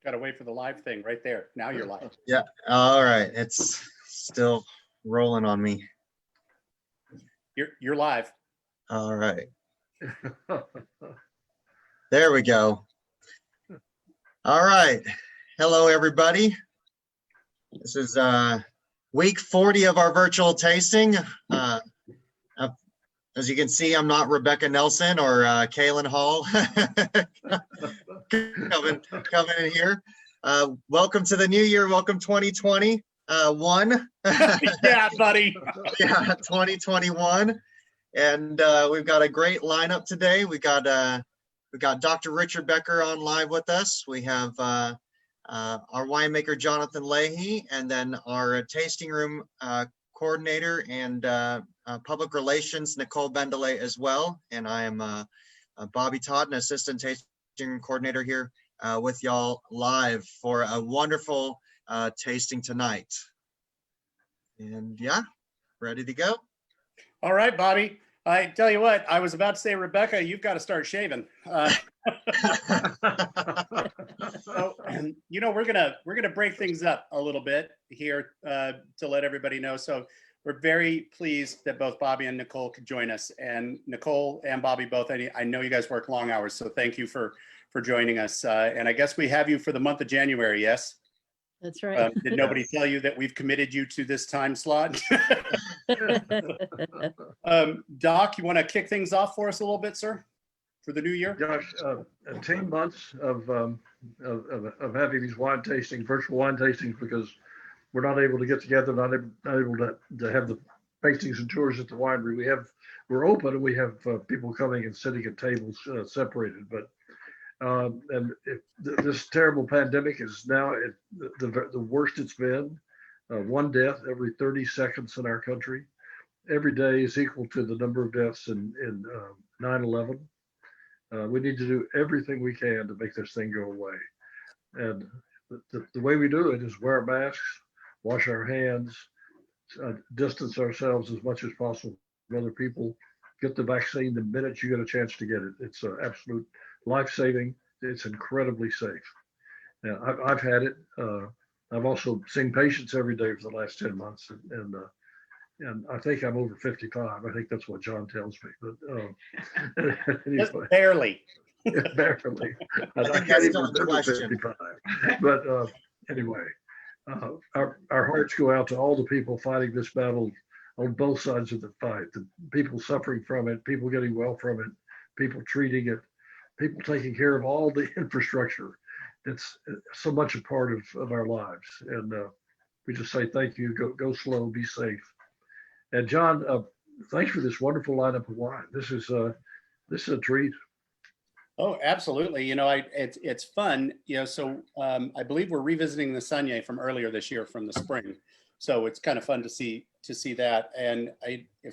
Got to wait for the live thing right there. Now you're live. Yeah. All right. It's still rolling on me. You're live. All right. There we go. All right. Hello, everybody. This is week 40 of our virtual tasting. As you can see, I'm not Rebecca Nelson or Kaylin Hall coming in here. Welcome to the new year. Welcome 2021. Yeah, buddy. Yeah, 2021. And we've got a great lineup today. We got Dr. Richard Becker on live with us. We have our winemaker, Jon Leahy, and then our tasting room coordinator and public relations, Nichole Bendele as well. And I am Bobby Totten, assistant tasting coordinator here with y'all live for a wonderful tasting tonight. And yeah, ready to go. All right, Bobby. I tell you what, I was about to say, Rebecca, you've got to start shaving. So, you know, we're gonna break things up a little bit here to let everybody know. So we're very pleased that both Bobby and Nichole could join us. And Nichole and Bobby both, I know you guys work long hours, so thank you for joining us. And I guess we have you for the month of January, yes? That's right. Did nobody tell you that we've committed you to this time slot? Doc, you want to kick things off for us a little bit, sir, for the new year? Josh, 10 months of having these wine tastings, virtual wine tastings, because we're not able to get together, not able to have the tastings and tours at the winery. We're open and we have people coming and sitting at tables separated, but and this terrible pandemic is now the worst it's been. One death every 30 seconds in our country. Every day is equal to the number of deaths in 9/11. We need to do everything we can to make this thing go away. And the way we do it is wear masks, wash our hands, distance ourselves as much as possible from other people, get the vaccine the minute you get a chance to get it. It's absolute life-saving. It's incredibly safe. Now, I've had it. I've also seen patients every day for the last 10 months, and I think I'm over 55. I think that's what John tells me. But anyway. Barely. Barely. I think that's still the question. 55. But anyway, our hearts go out to all the people fighting this battle on both sides of the fight. The people suffering from it, people getting well from it, people treating it, people taking care of all the infrastructure. It's so much a part of our lives. And we just say thank you, go slow, be safe. And John, thanks for this wonderful lineup of wine. This is a treat. Oh, absolutely. You know, it's fun. You know, so I believe we're revisiting the Saigne from earlier this year, from the spring. So it's kind of fun to see that. And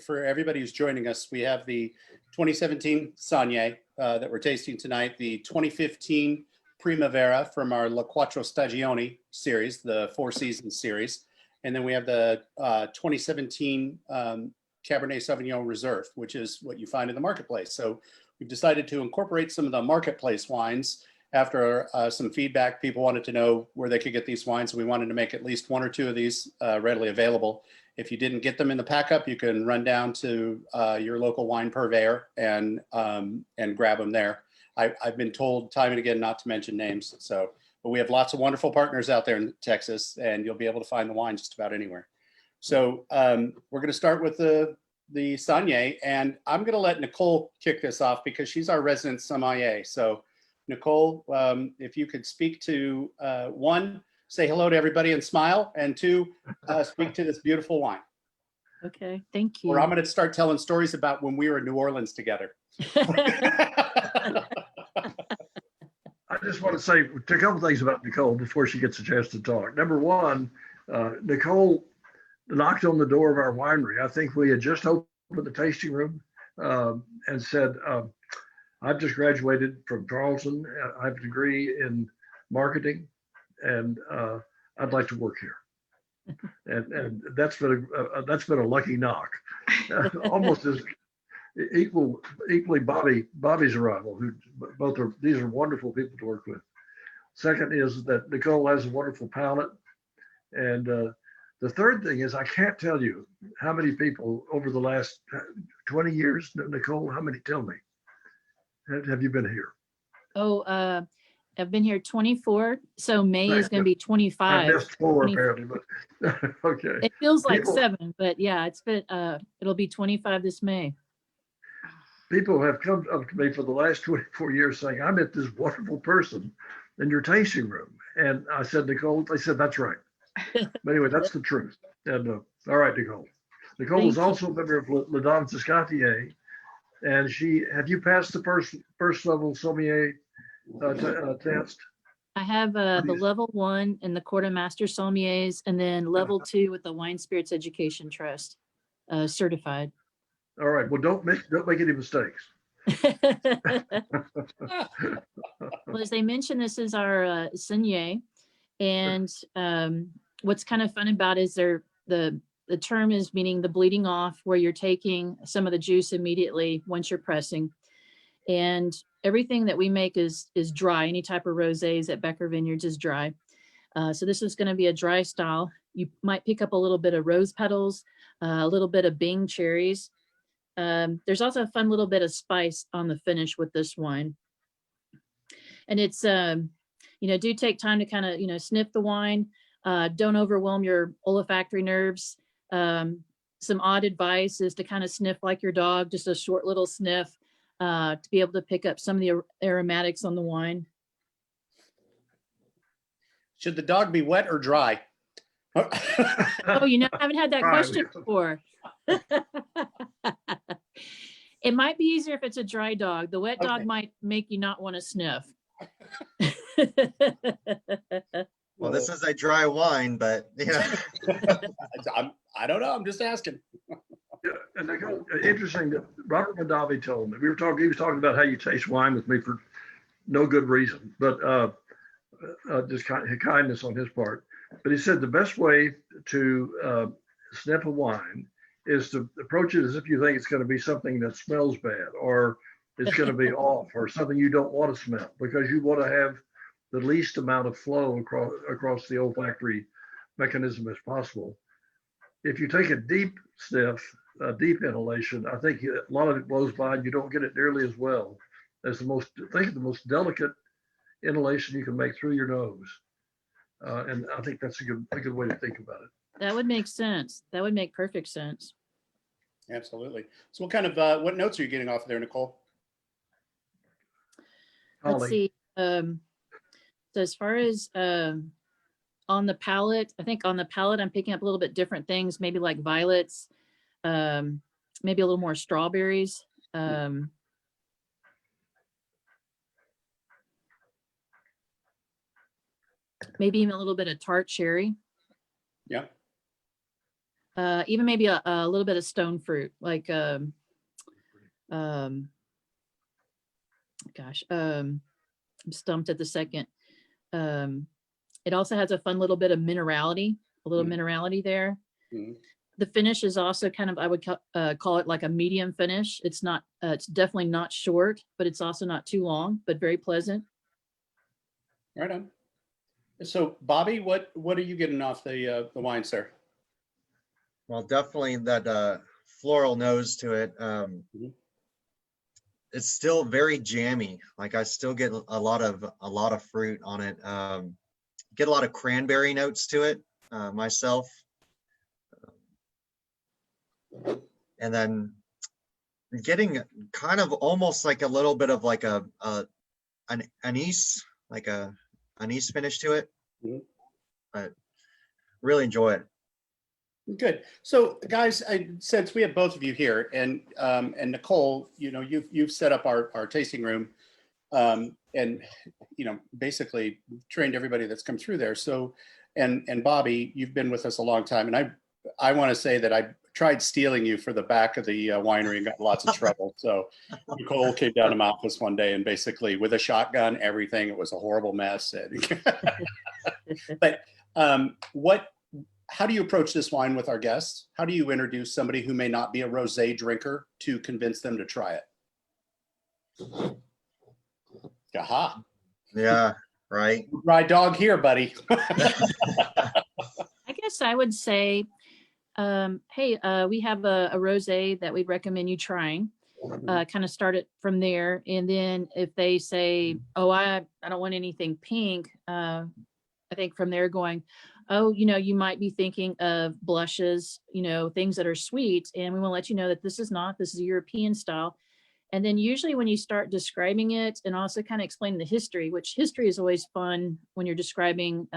for everybody who's joining us, we have the 2017 Saigne that we're tasting tonight, the 2015 Primavera from our La Quattro Stagioni series, the 4 Seasons series. And then we have the 2017 Cabernet Sauvignon Reserve, which is what you find in the marketplace. So we've decided to incorporate some of the marketplace wines after some feedback. People wanted to know where they could get these wines. So we wanted to make at least 1 or 2 of these readily available. If you didn't get them in the pack up, you can run down to your local wine purveyor and grab them there. I've been told time and again not to mention names. So, but we have lots of wonderful partners out there in Texas, and you'll be able to find the wine just about anywhere. So we're going to start with the Saigne, and I'm going to let Nichole kick this off because she's our resident sommelier. So Nichole, if you could speak to 1, say hello to everybody and smile, and 2, speak to this beautiful wine. Okay, thank you. Or I'm going to start telling stories about when we were in New Orleans together. I just want to say a couple things about Nichole before she gets a chance to talk. Number 1, Nichole knocked on the door of our winery. I think we had just opened the tasting room and said, I've just graduated from Charleston. I have a degree in marketing, and I'd like to work here. And that's been a lucky knock. Almost as equally Bobby's arrival, these are wonderful people to work with. Second is that Nichole has a wonderful palate. And the third thing is, I can't tell you how many people over the last 20 years, Nichole, how many, tell me, have you been here? Oh, I've been here 24, so May is going to be I 25. missed 4 20 apparently, but okay. It feels like People- 7, but yeah, it's been, it'll be 25 this May. People have come up to me for the last 24 years saying, I met this wonderful person in your tasting room. And I said, Nichole, they said, that's right. But anyway, that's the truth. And all right, Nichole. Nichole is Thank you. also a member of La Danse Escatier. And have you passed the first level sommelier test? I have the level 1 in the Court of Master Sommeliers, and then level 2 with the Wine Spirits Education Trust, certified. All right. Well, don't make any mistakes. Well, as they mentioned, this is our Saigne, and what's kind of fun about it is the term is meaning the bleeding off, where you're taking some of the juice immediately once you're pressing, and everything that we make is dry. Any type of rosés at Becker Vineyards is dry. So this is going to be a dry style. You might pick up a little bit of rose petals, a little bit of Bing cherries. There's also a fun little bit of spice on the finish with this wine. And it's, do take time to kind of, sniff the wine. Don't overwhelm your olfactory nerves. Some odd advice is to kind of sniff like your dog, just a short little sniff to be able to pick up some of the aromatics on the wine. Should the dog be wet or dry? Oh, I haven't had that question before. It might be easier if it's a dry dog. The wet dog might make you not want to sniff. Well, this is a dry wine, but I don't know. I'm just asking. Yeah, and interesting that Robert Mondavi told me, he was talking about how you taste wine with me for no good reason, but just kindness on his part. But he said the best way to sniff a wine is to approach it as if you think it's going to be something that smells bad, or it's going to be off, or something you don't want to smell, because you want to have the least amount of flow across the olfactory mechanism as possible. If you take a deep sniff, a deep inhalation, I think a lot of it blows by and you don't get it nearly as well as the most delicate inhalation you can make through your nose. And I think that's a good way to think about it. That would make sense. That would make perfect sense. Absolutely. So what kind of, what notes are you getting off of there, Nichole? Let's Holly. see. So as far as on the palate, I think on the palate, I'm picking up a little bit different things, maybe like violets, maybe a little more strawberries. Maybe even a little bit of tart cherry. Yeah. Even maybe a little bit of stone fruit, like I'm stumped at the second. It also has a fun little bit of minerality, minerality there. Mhm. The finish is also kind of, I would call it like a medium finish. It's not, it's definitely not short, but it's also not too long, but very pleasant. Right on. So Bobby, what are you getting off the wine, sir? well, definitely that floral nose to it. It's still very jammy. Like I still get a lot of fruit on it. Get a lot of cranberry notes to it myself. And then getting kind of almost like a little bit of like an anise, like a anise finish to it. Mhm. But really enjoy it. Good. So guys, since we have both of you here and Nichole, you've set up our tasting room and basically trained everybody that's come through there. So and Bobby, you've been with us a long time, and I want to say that I tried stealing you for the back of the winery and got lots of trouble. So Nichole came down to my office one day and basically with a shotgun, everything. It was a horrible mess. But how do you approach this wine with our guests? How do you introduce somebody who may not be a rosé drinker to convince them to try it? Aha. Yeah, right? Dry dog here, buddy. I guess I would say, hey, we have a rosé that we'd recommend you trying. Kind of start it from there. And then if they say, oh, I don't want anything pink, I think from there going, oh, you might be thinking of blushes, things that are sweet. And we want to let you know that this is a European style. And then usually when you start describing it and also kind of explaining the history, which history is always fun when you're describing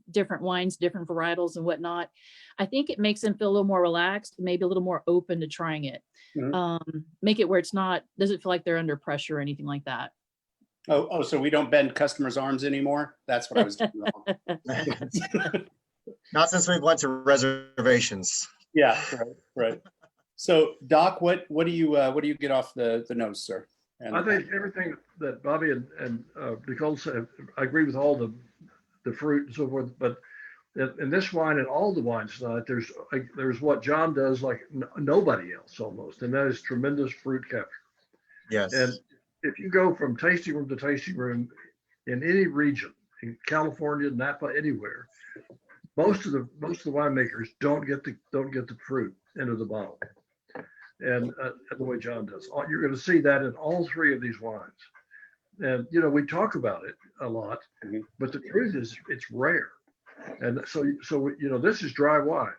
different wines, different varietals and whatnot, I think it makes them feel a little more relaxed, maybe a little more open to trying it. Make it where doesn't feel like they're under pressure or anything like that. Oh, so we don't bend customers' arms anymore? That's what I was doing wrong. Not since we went to reservations. Yeah, right. So, Doc, what do you get off the nose, sir? And I think everything that Bobby and Nichole said, I agree with all the fruit and so forth. But in this wine and all the wines tonight, there's what Jon does like nobody else almost, and that is tremendous fruit capture. Yes. And if you go from tasting room to tasting room in any region, in California, Napa, anywhere, most of the winemakers don't get the fruit into the bottle, and the way Jon does. You're going to see that in all three of these wines. And we talk about it a lot, but the truth is it's rare. And so this is dry wine.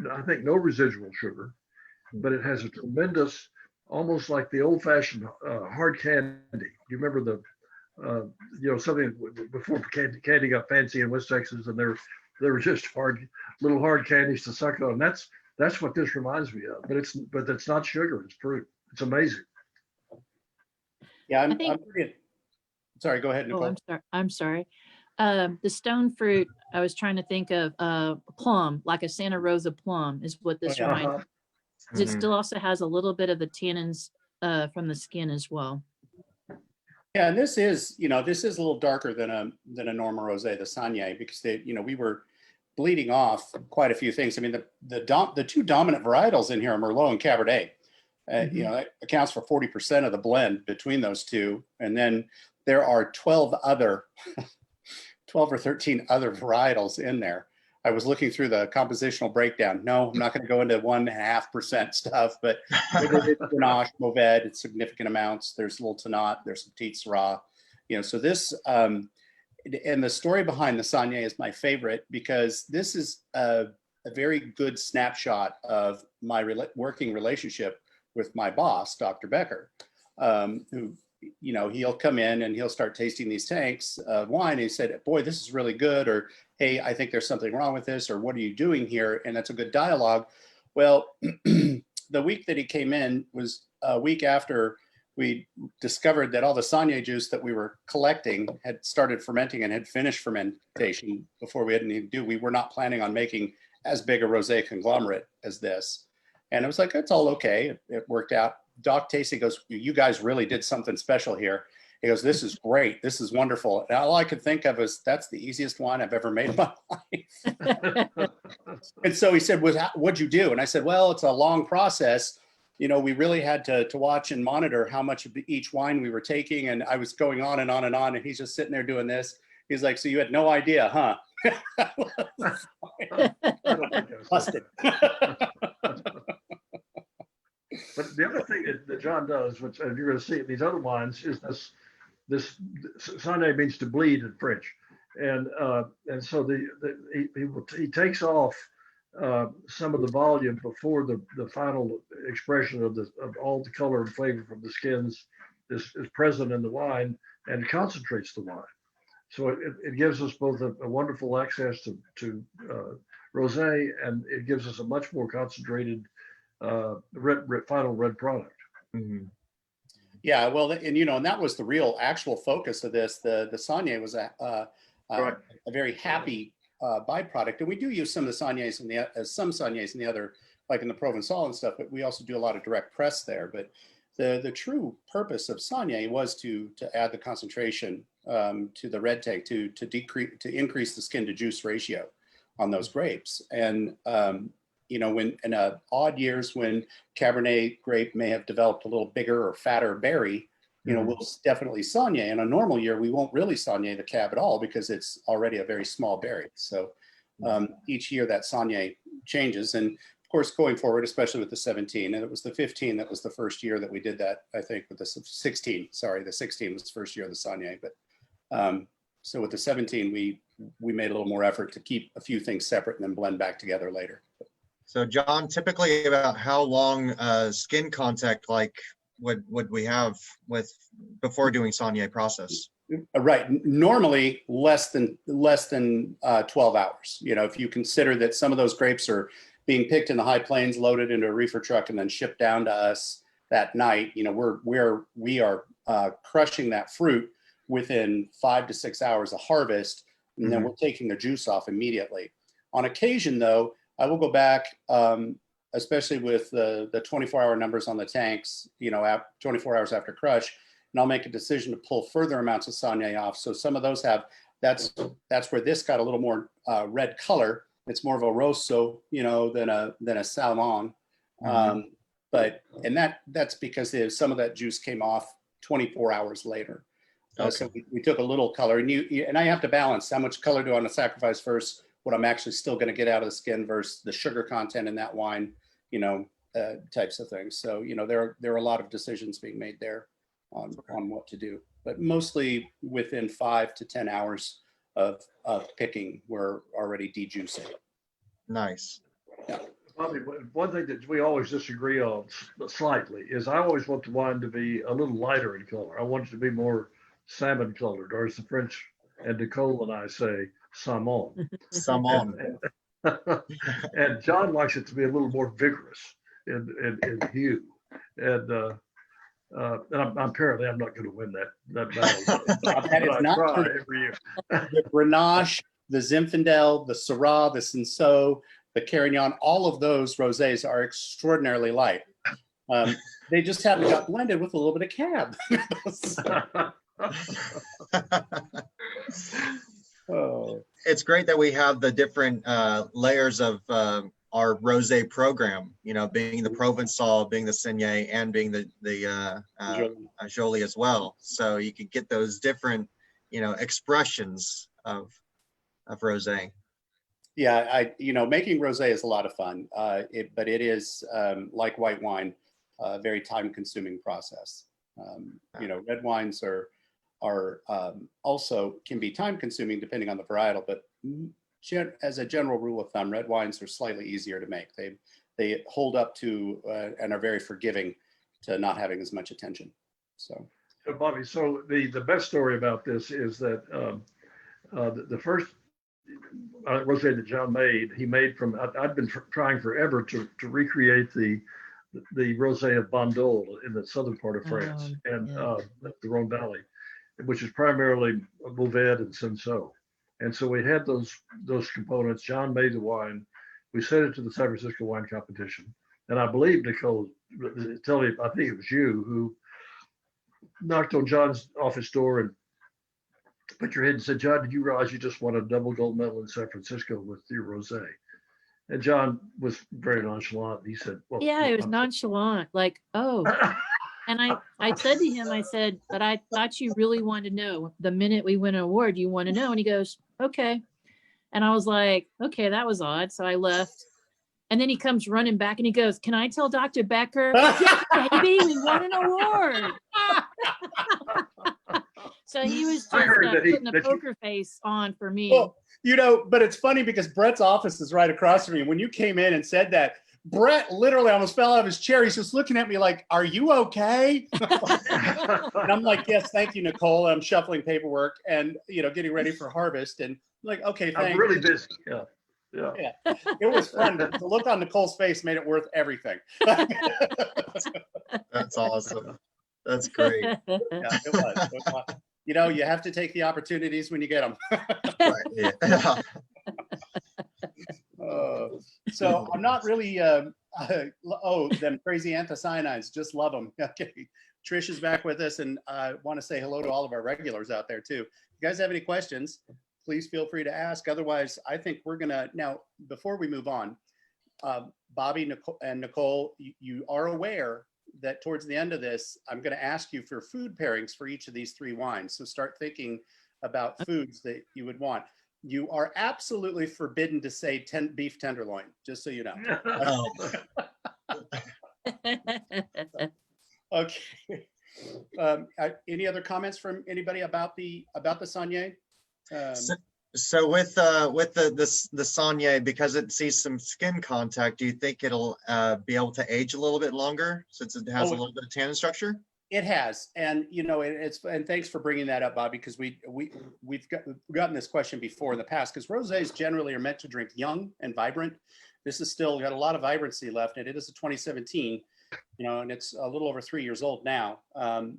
I think no residual sugar, but it has a tremendous, almost like the old-fashioned hard candy. You remember something before candy got fancy in West Texas, and they were just little hard candies to suck on. That's what this reminds me of. But it's not sugar; it's fruit. It's amazing. Yeah, I'm sorry. Go ahead, Nichole. Oh, I'm sorry. The stone fruit, I was trying to think of plum, like a Santa Rosa plum is what this reminds me. It still also has a little bit of the tannins from the skin as well. Yeah, and this is a little darker than a normal rosé, the Saigne, because we were bleeding off quite a few things. I mean, the two dominant varietals in here are Merlot and Cabernet. That accounts for 40% of the blend between those two, and then there are 12 or 13 other varietals in there. I was looking through the compositional breakdown. No, I'm not going to go into 1.5% stuff, but it's Grenache, Mourvedre, it's significant amounts. There's a little Tannat, there's some Petite Syrah. So this, and the story behind the Saigne is my favorite because this is a very good snapshot of my working relationship with my boss, Dr. Becker, who, he'll come in and he'll start tasting these tanks of wine. And he said, boy, this is really good. Or, hey, I think there's something wrong with this. Or what are you doing here? And that's a good dialogue. Well, the week that he came in was a week after we discovered that all the Saigne juice that we were collecting had started fermenting and had finished fermentation before we had anything to do. We were not planning on making as big a rosé conglomerate as this. And it was like, it's all okay. It worked out. Doc tasting goes, you guys really did something special here. He goes, this is great. This is wonderful. And all I could think of is that's the easiest wine I've ever made in my life. And so he said, what'd you do? And I said, well, it's a long process. We really had to watch and monitor how much of each wine we were taking. And I was going on and on and on. And he's just sitting there doing this. He's like, so you had no idea, huh? Busted. But the other thing that Jon does, which you're going to see in these other wines, is this Saigne means to bleed in French, and so he takes off some of the volume before the final expression of all the color and flavor from the skins is present in the wine, and concentrates the wine. So it gives us both a wonderful access to rosé, and it gives us a much more concentrated final red product. Yeah, well, and that was the real actual focus of this. The Saigne was a very happy byproduct, and we do use some of the Saignes some Saignes in the other, like in the Provençal and stuff. But we also do a lot of direct press there. But the true purpose of Saigne was to add the concentration to the red tank to increase the skin to juice ratio on those grapes. And when in odd years when Cabernet grape may have developed a little bigger or fatter berry, you know, we'll definitely Saigne. In a normal year, we won't really Saigne the cab at all because it's already a very small berry. So each year that Saigne changes. And of course, going forward, especially with the 17, and it was the 15 that was the first year that we did that, I think, with the 16. Sorry, the 16 was the first year of the Saigne. But so with the 17, we made a little more effort to keep a few things separate and then blend back together later. So John, typically about how long skin contact like would we have with before doing Saigne process? Right. Normally less than 12 hours. You know, if you consider that some of those grapes are being picked in the high plains, loaded into a reefer truck, and then shipped down to us that night, you know, we are crushing that fruit within 5 to 6 hours of harvest, and then we're taking the juice off immediately. On occasion, though, I will go back, especially with the 24-hour numbers on the tanks, you know, 24 hours after crush, and I'll make a decision to pull further amounts of Saigne off. So some of those have, that's where this got a little more red color. It's more of a rosso, you know, than a salmon. But that's because some of that juice came off 24 hours later. So we took a little color, and I have to balance how much color do I want to sacrifice versus what I'm actually still going to get out of the skin versus the sugar content in that wine, you know, types of things. So, you know, there are a lot of decisions being made there on what to do, but mostly within 5 to 10 hours of picking, we're already dejuicing. Nice. Yeah. Bobby, one thing that we always disagree on slightly is I always want the wine to be a little lighter in color. I want it to be more salmon colored, or as the French and Nichole and I say, salmon. Salmon. And John likes it to be a little more vigorous in hue. And apparently I'm not going to win that battle. That is not try true. every year. The Grenache, the Zinfandel, the Syrah, the Cinsault, the Carignan, all of those rosés are extraordinarily light. They just haven't got blended with a little bit of cab. Oh. It's great that we have the different layers of our rosé program, you know, being the Provençal, being the Saigne, and being the Joly as well. So you can get those different, you know, expressions of rosé. Yeah, you know, making rosé is a lot of fun, but it is like white wine, a very time-consuming process. You know, red wines are also can be time-consuming depending on the varietal, but as a general rule of thumb, red wines are slightly easier to make. They hold up to and are very forgiving to not having as much attention. So, Bobby, so the best story about this is that the first rosé that John made, he made from, I've been trying forever to recreate the rosé of Bandol in the southern part of France and the Rhone Valley, which is primarily Mourvedre and Cinsault. And so we had those components. John made the wine. We sent it to the San Francisco wine competition. And I believe, Nichole, I think it was you who knocked on John's office door and put your head and said, John, did you realize you just won a double gold medal in San Francisco with your rosé? And John was very nonchalant. He said, well, yeah, it was nonchalant, like, oh. And I said to him, I said, but I thought you really wanted to know. The minute we win an award, you want to know. And he goes, okay. And I was like, okay, that was odd. So I left. And then he comes running back and he goes, can I tell Dr. Becker? Yeah, baby, we won an award. So he was just putting a poker face on for me. Well, you know, but it's funny because Brett's office is right across from me. When you came in and said that, Brett literally almost fell out of his chair. He's just looking at me like, are you okay? And I'm like, yes, thank you, Nichole. I'm shuffling paperwork and, you know, getting ready for harvest. And I'm like, okay, thanks. I'm really busy. Yeah. It was fun. The look on Nicole's face made it worth everything. That's awesome. That's great. Yeah, it was. You know, you have to take the opportunities when you get them. Right, yeah. So I'm not really, them crazy anthocyanins, just love them. Okay. Trish is back with us, and I want to say hello to all of our regulars out there too. If you guys have any questions, please feel free to ask. Otherwise, I think we're gonna, now, before we move on, Bobby and Nichole, you are aware that towards the end of this, I'm going to ask you for food pairings for each of these 3 wines. So start thinking about foods that you would want. You are absolutely forbidden to say beef tenderloin, just so you know. Okay. Any other comments from anybody about the Saigne? So with the Saigne, because it sees some skin contact, do you think it'll be able to age a little bit longer since it has a little bit of tannin structure? It has, and and thanks for bringing that up, Bobby, because we've gotten this question before in the past. Because rosés generally are meant to drink young and vibrant. This is still got a lot of vibrancy left, and it is a 2017, and it's a little over 3 years old now,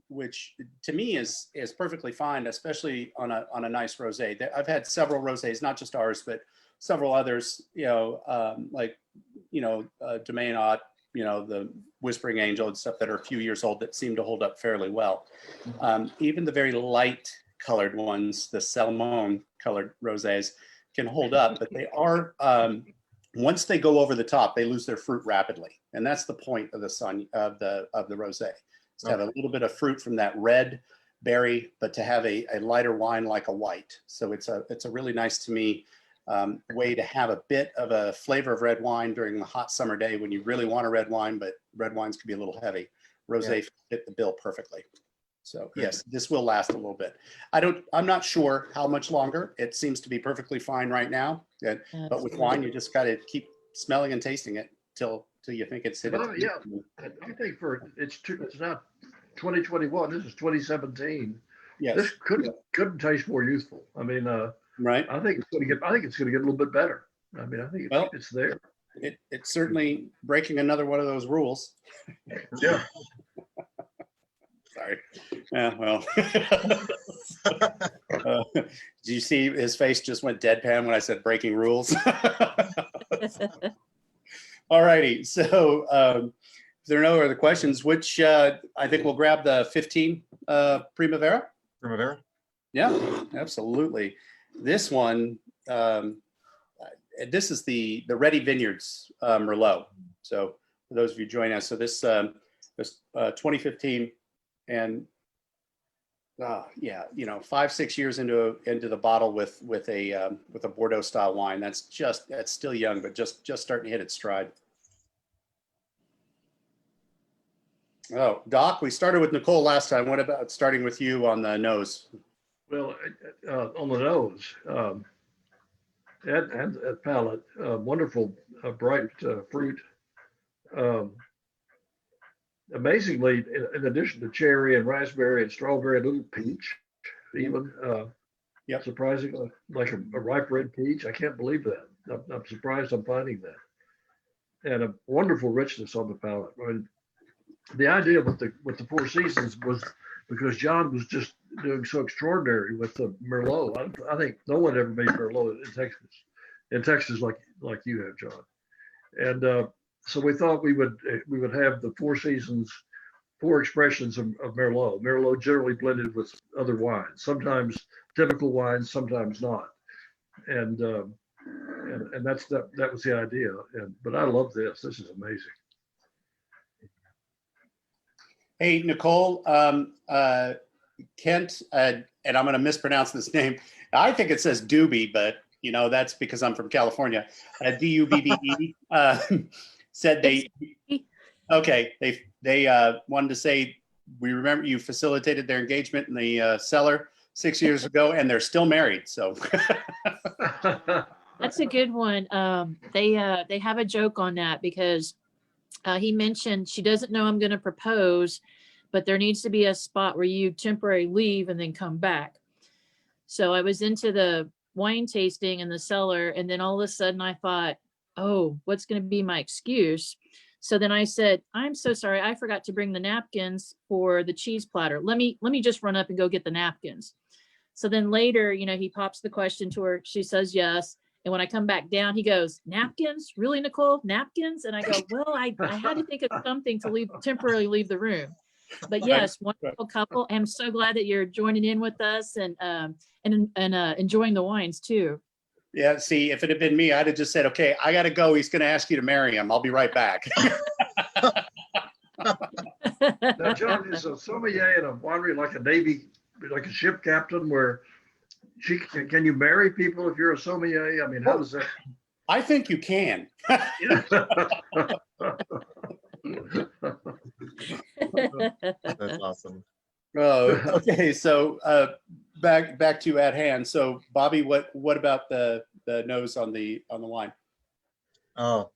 which to me is perfectly fine, especially on a nice rosé. I've had several rosés, not just ours, but several others, like Domaine Haute, the Whispering Angel and stuff that are a few years old that seem to hold up fairly well. Even the very light colored ones, the Salmon colored rosés, can hold up, but they are, once they go over the top, they lose their fruit rapidly. And that's the point of the rosé, is to have a little bit of fruit from that red berry, but to have a lighter wine like a white. So it's a really nice, to me, way to have a bit of a flavor of red wine during the hot summer day when you really want a red wine, but red wines can be a little heavy. Rosé fit the bill perfectly. So yes, this will last a little bit. I'm not sure how much longer. It seems to be perfectly fine right now. But with wine, you just got to keep smelling and tasting it till you think it's hit. I think it's not 2021. This is 2017. Yes. This couldn't taste more youthful. I mean, right. I think it's going to get a little bit better. I mean, I think it's there. It's certainly breaking another one of those rules. Yeah. Sorry. Yeah, well. Do you see his face just went deadpan when I said breaking rules? All righty. So if there are no other questions, which I think we'll grab the 15 Primavera. Primavera? Yeah, absolutely. This one, this is the Ready Vineyards Merlot. So for those of you joining us, so this 2015, and 5-6 years into the bottle with a Bordeaux style wine. That's still young, but just starting to hit its stride. Oh, Doc, we started with Nichole last time. What about starting with you on the nose? Well, on the nose and at palate, wonderful bright fruit. Amazingly, in addition to cherry and raspberry and strawberry, a little peach, even. Surprisingly, like a ripe red peach. I can't believe that. I'm surprised I'm finding that. And a wonderful richness on the palate. I mean, the idea with the Four Seasons was because Jon was just doing so extraordinary with the Merlot. I think no one ever made Merlot in Texas like you have, Jon. And so we thought we would have the Four Seasons, 4 expressions of Merlot. Merlot generally blended with other wines, sometimes typical wines, sometimes not. And that was the idea. But I love this. This is amazing. Hey, Nichole, Kent, and I'm going to mispronounce this name. I think it says Doobie, but that's because I'm from California. Dubbe said they wanted to say, we remember you facilitated their engagement in the cellar 6 years ago, and they're still married. So that's a good one. They have a joke on that because he mentioned she doesn't know I'm going to propose, but there needs to be a spot where you temporarily leave and then come back. So I was into the wine tasting in the cellar, and then all of a sudden I thought, oh, what's going to be my excuse? So then I said, I'm so sorry, I forgot to bring the napkins for the cheese platter. Let me just run up and go get the napkins. So then later, he pops the question to her. She says yes. And when I come back down, he goes, napkins? Really, Nichole? Napkins? And I go, well, I had to think of something to temporarily leave the room. But yes, wonderful couple. I'm so glad that you're joining in with us and enjoying the wines too. Yeah, see, if it had been me, I'd have just said, okay, I got to go. He's going to ask you to marry him. I'll be right back. Now, John, is a sommelier in a winery like a Navy, like a ship captain where can you marry people if you're a sommelier? I mean, how does that? I think you can. That's awesome. Okay, so back to at hand. So Bobby, what about the nose on the wine? Oh,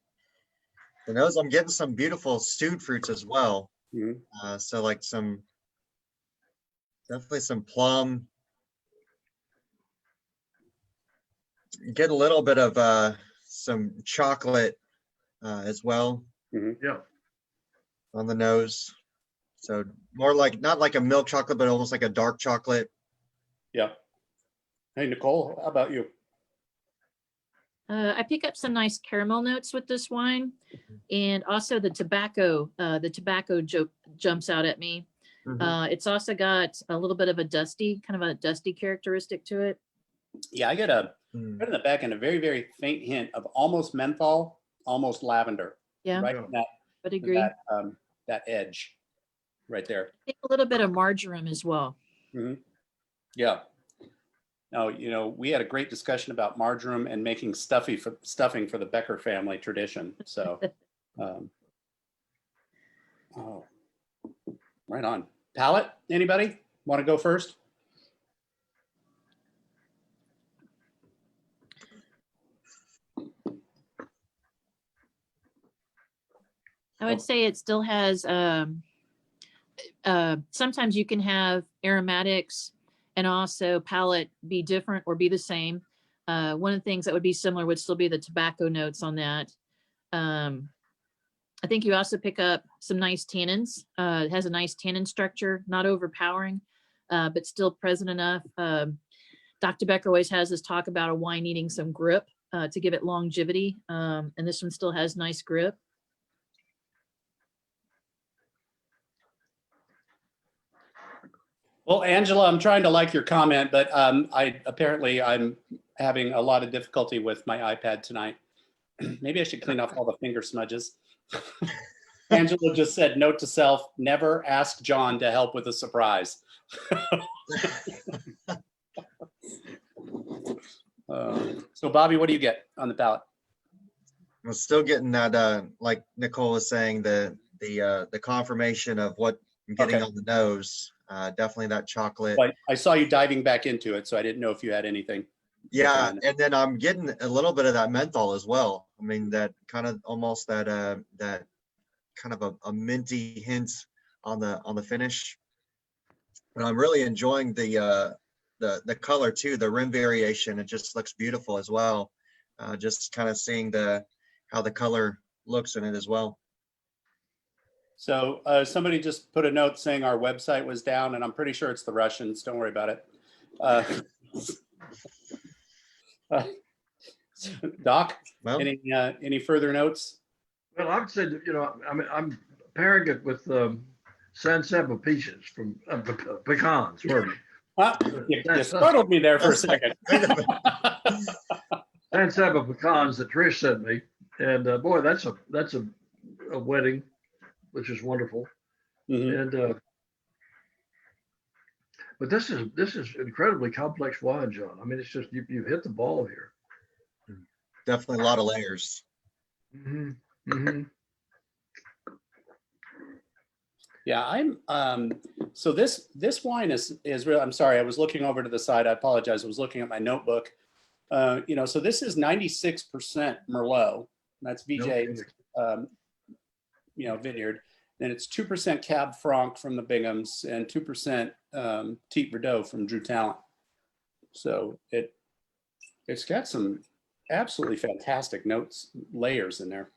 the nose, I'm getting some beautiful stewed fruits as well. Mhm. So like definitely some plum. Get a little bit of some chocolate as well Yeah. on the nose. So more like, not like a milk chocolate, but almost like a dark chocolate. Yeah. Hey, Nichole, how about you? I pick up some nice caramel notes with this wine, and also the tobacco. Jumps out at me. Mhm. It's also got a little bit of a dusty characteristic to it. Yeah, I get right Mm. in the back end a very, very faint hint of almost menthol, almost lavender. Yeah, Right Yeah. in that would agree. that edge right there. I think a little bit of marjoram as well. Mhm. Yeah. No, we had a great discussion about marjoram and making stuffing for the Becker family tradition. So, oh, right on. Palate, anybody want to go first? I would say it still has, sometimes you can have aromatics and also palate be different or be the same. One of the things that would be similar would still be the tobacco notes on that. I think you also pick up some nice tannins. It has a nice tannin structure, not overpowering, but still present enough. Dr. Becker always has this talk about a wine needing some grip to give it longevity. And this one still has nice grip. Well, Angela, I'm trying to like your comment, but I'm having a lot of difficulty with my iPad tonight. Maybe I should clean off all the finger smudges. Angela just said, note to self, never ask John to help with a surprise. So Bobby, what do you get on the palate? I'm still getting that, like Nichole was saying, the confirmation of what I'm getting Okay. on the nose. Definitely that chocolate. But I saw you diving back into it, so I didn't know if you had anything. Yeah, and then I'm getting a little bit of that menthol as well. I mean, that kind of almost that kind of a minty hint on the finish. And I'm really enjoying the color too, the rim variation. It just looks beautiful as well. Just kind of seeing how the color looks in it as well. So somebody just put a note saying our website was down, and I'm pretty sure it's the Russians. Don't worry about it. Doc, Well, any further notes? Well, I would say that, I'm pairing it with San Saba peaches from pecans. Pardon me. You startled me there for a second. San Saba pecans that Trish sent me, and boy, that's a wedding, which is wonderful. Mhm. And but this is incredibly complex wine, John. I mean, it's just you've hit the ball here. definitely a lot of layers. Mm-hmm. Mm-hmm. Yeah, so this wine is real. I'm sorry, I was looking over to the side. I apologize. I was looking at my notebook. So this is 96% Merlot. That's VJ's, vineyard. And it's 2% Cab Franc from the Binghams and 2% Teat Verdot from Drew Talent. So it's got some absolutely fantastic layers in there.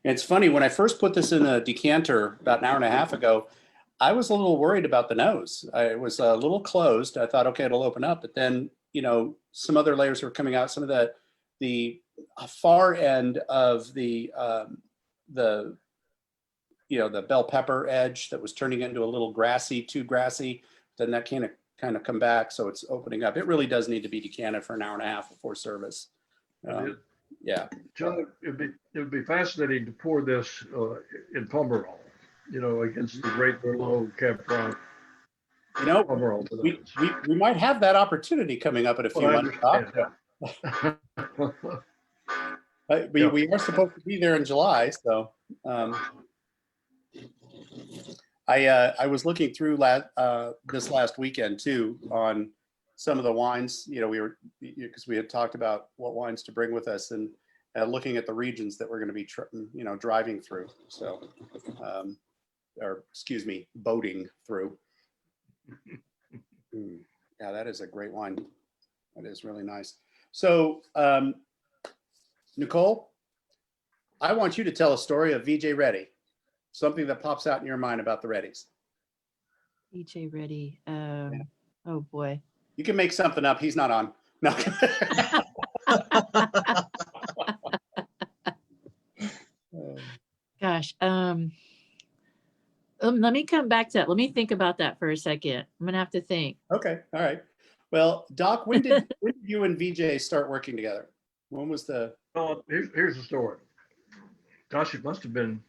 And it's funny, when I first put this in a decanter about an hour and a half ago, I was a little worried about the nose. It was a little closed. I thought, okay, it'll open up, but then, some other layers were coming out. Some of the far end of the bell pepper edge that was turning into a little too grassy, then that kind of come back. So it's opening up. It really does need to be decanted for an hour and a half before service. Yeah. John, it would be fascinating to pour this in Pomerol. against the great Merlot Cab Franc You know, overall. we might have that opportunity coming up in a few Well, I months. Doc. understand, yeah. We are supposed to be there in July, so I was looking through this last weekend too on some of the wines. We were, because we had talked about what wines to bring with us, and looking at the regions that we're going to be driving through. So, or excuse me, boating through. Yeah, that is a great wine. That is really nice. So, Nichole, I want you to tell a story of VJ Reddy, something that pops out in your mind about the Reddys. VJ Reddy. Oh boy. You can make something up. He's not on. No. Gosh. Let me come back to that. Let me think about that for a second. I'm gonna have to think. Okay. All right. Well, Doc, when did you and VJ start working together? When was the? Well, here's the story. Gosh, it must have been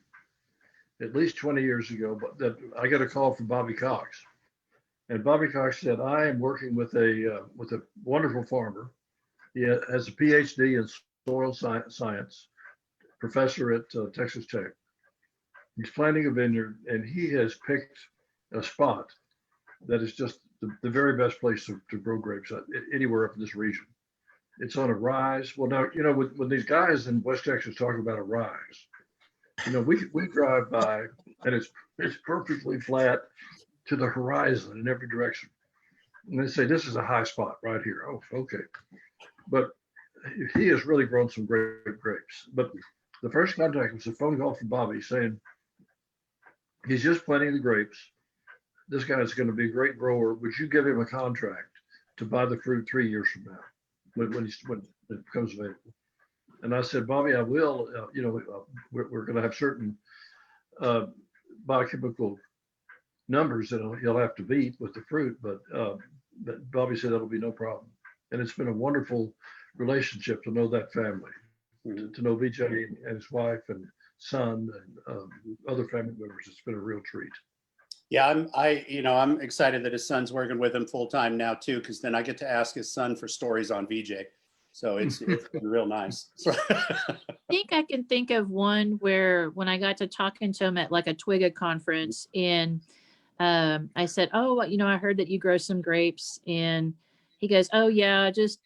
at least 20 years ago, but that I got a call from Bobby Cox, and Bobby Cox said, "I am working with a wonderful farmer. He has a PhD in soil science, professor at Texas Tech. He's planting a vineyard, and he has picked a spot that is just the very best place to grow grapes anywhere up in this region. It's on a rise. Well, now, when these guys in West Texas talk about a rise, we drive by and it's perfectly flat to the horizon in every direction. And they say, this is a high spot right here. Oh, okay. But he has really grown some great grapes. But the first contact was a phone call from Bobby saying, he's just planting the grapes. This guy's going to be a great grower. Would you give him a contract to buy the fruit 3 years from now when it becomes available? And I said, Bobby, I will. We're going to have certain biochemical numbers that he'll have to beat with the fruit, but Bobby said that'll be no problem. And it's been a wonderful relationship to know that family, to know VJ and his wife and son and other family members. It's been a real treat. Yeah, I'm excited that his son's working with him full time now too, because then I get to ask his son for stories on VJ. So it's been real nice. I think I can think of one where when I got to talking to him at like a Twiga conference, and I said, "Oh, I heard that you grow some grapes," and he goes, "Oh yeah, just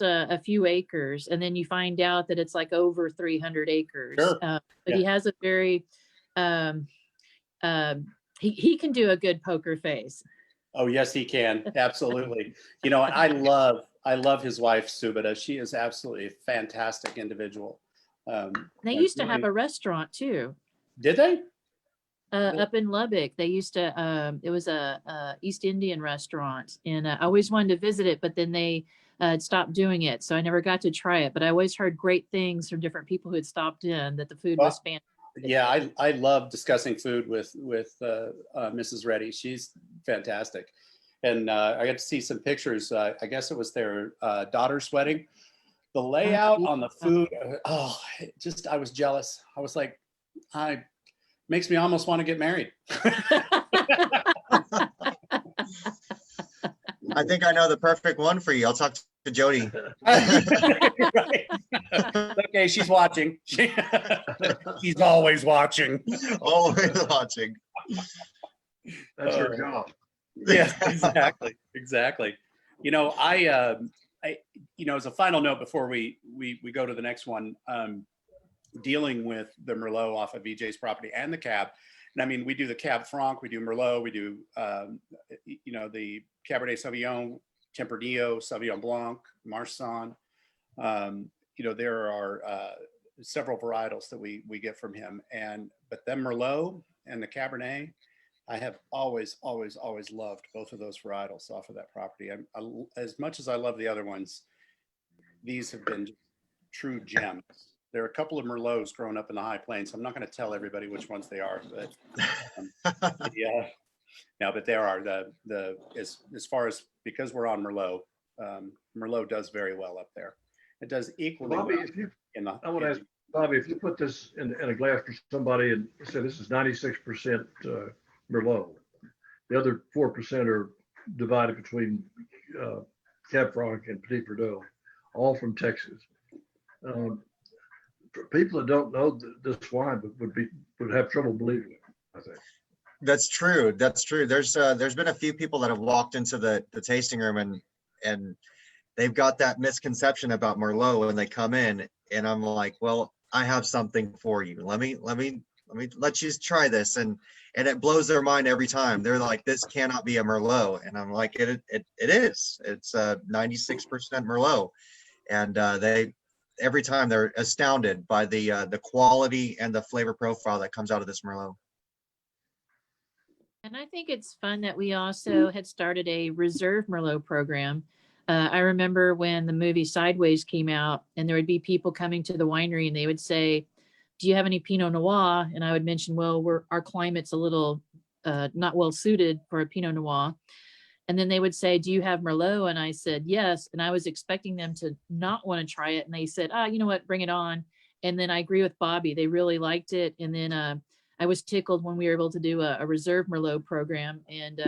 a few acres," and then you find out that it's like over 300 acres. Sure. But Yeah. he has a very he can do a good poker face. Oh yes, he can. Absolutely. I love his wife Subida. She is absolutely a fantastic individual. They used to have a restaurant too. Did they? Up in Lubbock, they used to. It was a East Indian restaurant, and I always wanted to visit it, but then they stopped doing it, so I never got to try it. But I always heard great things from different people who had stopped in, that the food was fantastic. Yeah, I love discussing food with Mrs. Reddy. She's fantastic, and I got to see some pictures. I guess it was their daughter's wedding. The layout on the food. I was jealous. I was like, makes me almost want to get married. I think I know the perfect one for you. I'll talk to Jody. Right. Okay, she's watching. She's always watching. Always watching. That's her job. Yes, exactly. As a final note before we go to the next one, dealing with the Merlot off of VJ's property and the Cab. And I mean, we do the Cab Franc, we do Merlot, we do, the Cabernet Sauvignon, Tempranillo, Sauvignon Blanc, Marsanne. There are several varietals that we get from him. But then Merlot and the Cabernet, I have always loved both of those varietals off of that property. As much as I love the other ones, these have been true gems. There are a couple of Merlots growing up in the High Plains. I'm not going to tell everybody which ones they are, but but there are as far as, because we're on Merlot, Merlot does very well up there. It does equally Bobby, well. I want to ask Bobby, if you put this in a glass for somebody and say this is 96% Merlot, the other 4% are divided between Cab Franc and Petit Verdot, all from Texas. For people that don't know this wine would have trouble believing it, I think. That's true. That's true. There's been a few people that have walked into the tasting room and they've got that misconception about Merlot when they come in, and I'm like, well, I have something for you. Let me let you try this, and it blows their mind every time. They're like, this cannot be a Merlot, and I'm like, it is. It's 96% Merlot, and they every time they're astounded by the quality and the flavor profile that comes out of this Merlot. And I think it's fun that we also had started a Reserve Merlot program. I remember when the movie Sideways came out, and there would be people coming to the winery and they would say, do you have any Pinot Noir? And I would mention, well, our climate's a little not well suited for a Pinot Noir. And then they would say, do you have Merlot? And I said, yes. And I was expecting them to not want to try it. And they said, you know what, bring it on. And then I agree with Bobby. They really liked it. And then I was tickled when we were able to do a Reserve Merlot program. And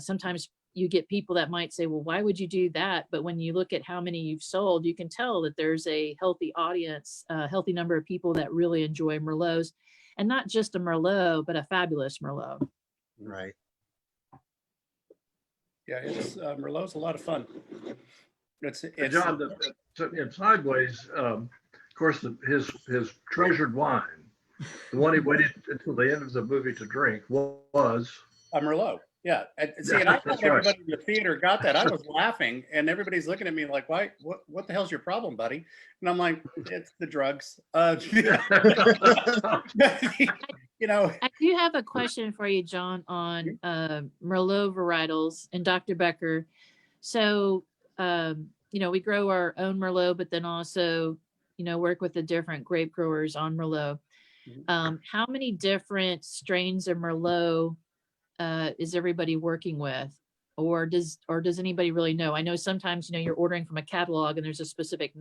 sometimes you get people that might say, well, why would you do that? But when you look at how many you've sold, you can tell that there's a healthy audience, a healthy number of people that really enjoy Merlots, and not just a Merlot, but a fabulous Merlot. Right. Yeah, it's Merlot's a lot of fun. It's John, in Sideways, of course, his treasured wine, the one he waited until the end of the movie to drink, was a Merlot. Yeah. And see, and I thought everybody in the theater got that. I was laughing, and everybody's looking at me like, why? What the hell's your problem, buddy? And I'm like, it's the drugs. You know. I do have a question for you, John, on Merlot varietals and Dr. Becker. So, we grow our own Merlot, but then also, work with the different grape growers on Merlot. How many different strains of Merlot is everybody working with, or does anybody really know? I know sometimes you're ordering from a catalog and there's a specific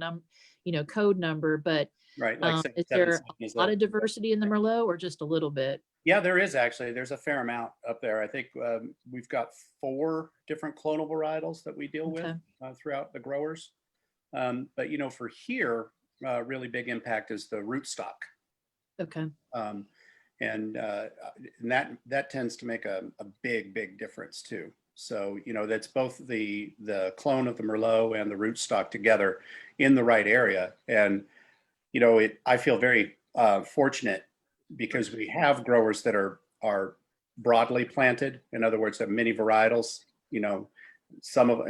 code number, but right, like is there a lot of diversity in the Merlot, or just a little bit? Yeah, there is actually. There's a fair amount up there. I think we've got 4 different clonal varietals that we deal with throughout the growers. But for here, really big impact is the rootstock. Okay. And that tends to make a big difference too. So that's both the clone of the Merlot and the rootstock together in the right area. And I feel very fortunate because we have growers that are broadly planted. In other words, have many varietals. Some of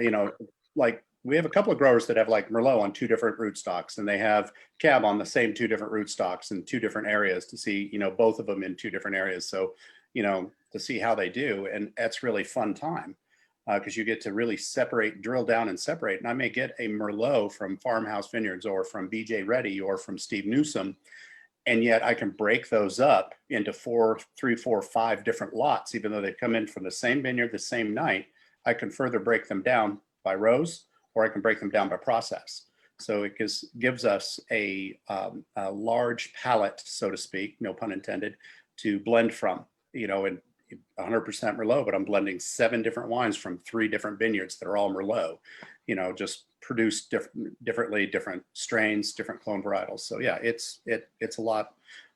like we have a couple of growers that have like Merlot on 2 different rootstocks, and they have Cab on the same 2 different rootstocks in 2 different areas to see, both of them in 2 different areas. So, to see how they do. And that's really fun time because you get to really drill down and separate. And I may get a Merlot from Farmhouse Vineyards or from BJ Reddy or from Steve Newsom. And yet I can break those up into 3, 4, 5 different lots, even though they come in from the same vineyard the same night. I can further break them down by rows, or I can break them down by process. So it gives us a large palette, so to speak, no pun intended, to blend from, and 100% Merlot, but I'm blending 7 different wines from 3 different vineyards that are all Merlot, just produced differently, different strains, different clone varietals. So yeah, it's a lot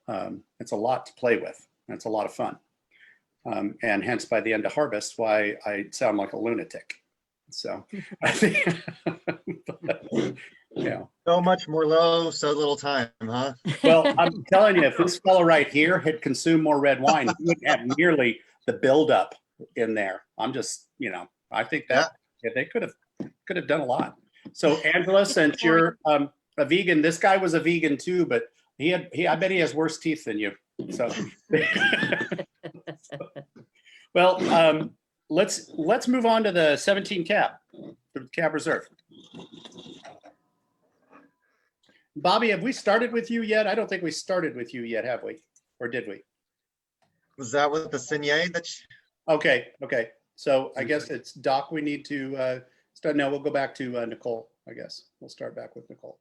to play with. And it's a lot of fun. And hence by the end of harvest, why I sound like a lunatic. So I think, so much Merlot, so little time, huh? Well, I'm telling you, if this fellow right here had consumed more red wine, he wouldn't have nearly the buildup in there. I'm just, I think that they could have done a lot. So Angela, since you're a vegan, this guy was a vegan too, but I bet he has worse teeth than you. So, well, let's move on to the 17 Cab, the Cab Reserve. Bobby, have we started with you yet? I don't think we started with you yet, have we? Or did we? Was that with the Saigne? Okay. So I guess it's Doc we need to start. No, we'll go back to Nichole, I guess. We'll start back with Nichole.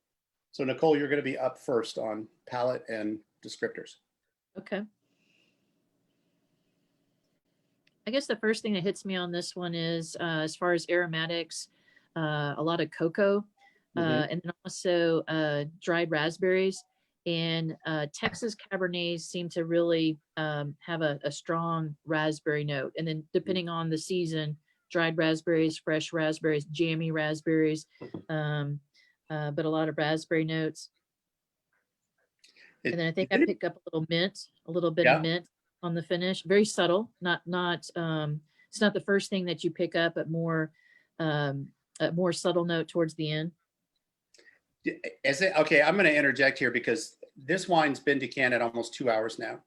So Nichole, you're going to be up first on palate and descriptors. Okay. I guess the first thing that hits me on this one is, as far as aromatics, a lot of cocoa, and then also dried raspberries. And Texas Cabernets seem to really have a strong raspberry note. And then depending on the season, dried raspberries, fresh raspberries, jammy raspberries, but a lot of raspberry notes. And then I think I pick up a little mint, a little bit of mint on the finish. Very subtle, not it's not the first thing that you pick up, but more a more subtle note towards the end. Is it okay? I'm going to interject here because this wine's been decanted almost 2 hours now,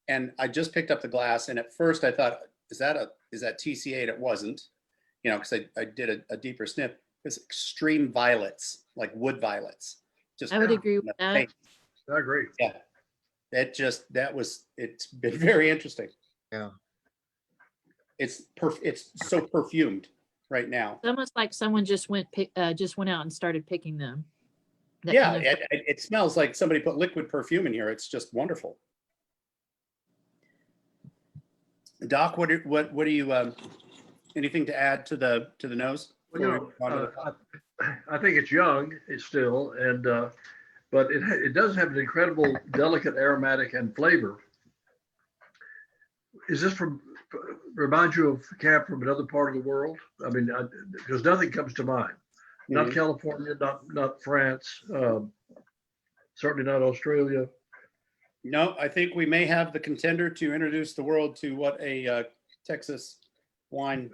and I just picked up the glass. And at first, I thought, is that TCA? And it wasn't, you know, because I did a deeper sniff. It's extreme violets, like wood violets. Just I would agree with that. I agree. Yeah, it's been very interesting. Yeah. It's so perfumed right now. It's almost like someone just went out and started picking them. That Yeah, kind of- it smells like somebody put liquid perfume in here. It's just wonderful. Doc, what do you anything to add to the nose? Well, you know, I think it's young, it's still, and but it does have an incredible, delicate aromatic and flavor. Is this remind you of cab from another part of the world? I mean, because nothing comes to mind. Not California, not France, certainly not Australia. No, I think we may have the contender to introduce the world to what a Texas wine.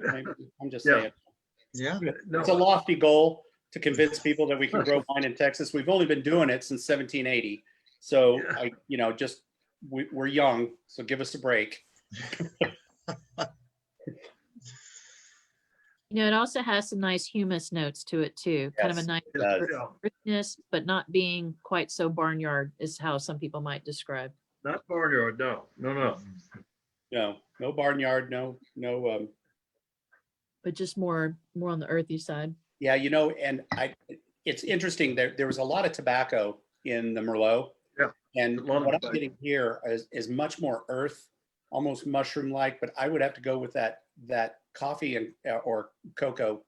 I'm just saying. Yeah. It's a lofty goal to convince people that we can grow wine in Texas. We've only been doing it since 1780. So we're young. So give us a break. You know, it also has some nice humus notes to it too. Kind of a nice richness, but not being quite so barnyard is how some people might describe. Not barnyard, no. No barnyard, no. But just more on the earthy side. Yeah, you know, and it's interesting. There was a lot of tobacco in the Merlot. Yeah. And what I'm getting here is much more earth, almost mushroom-like, but I would have to go with that coffee and or cocoa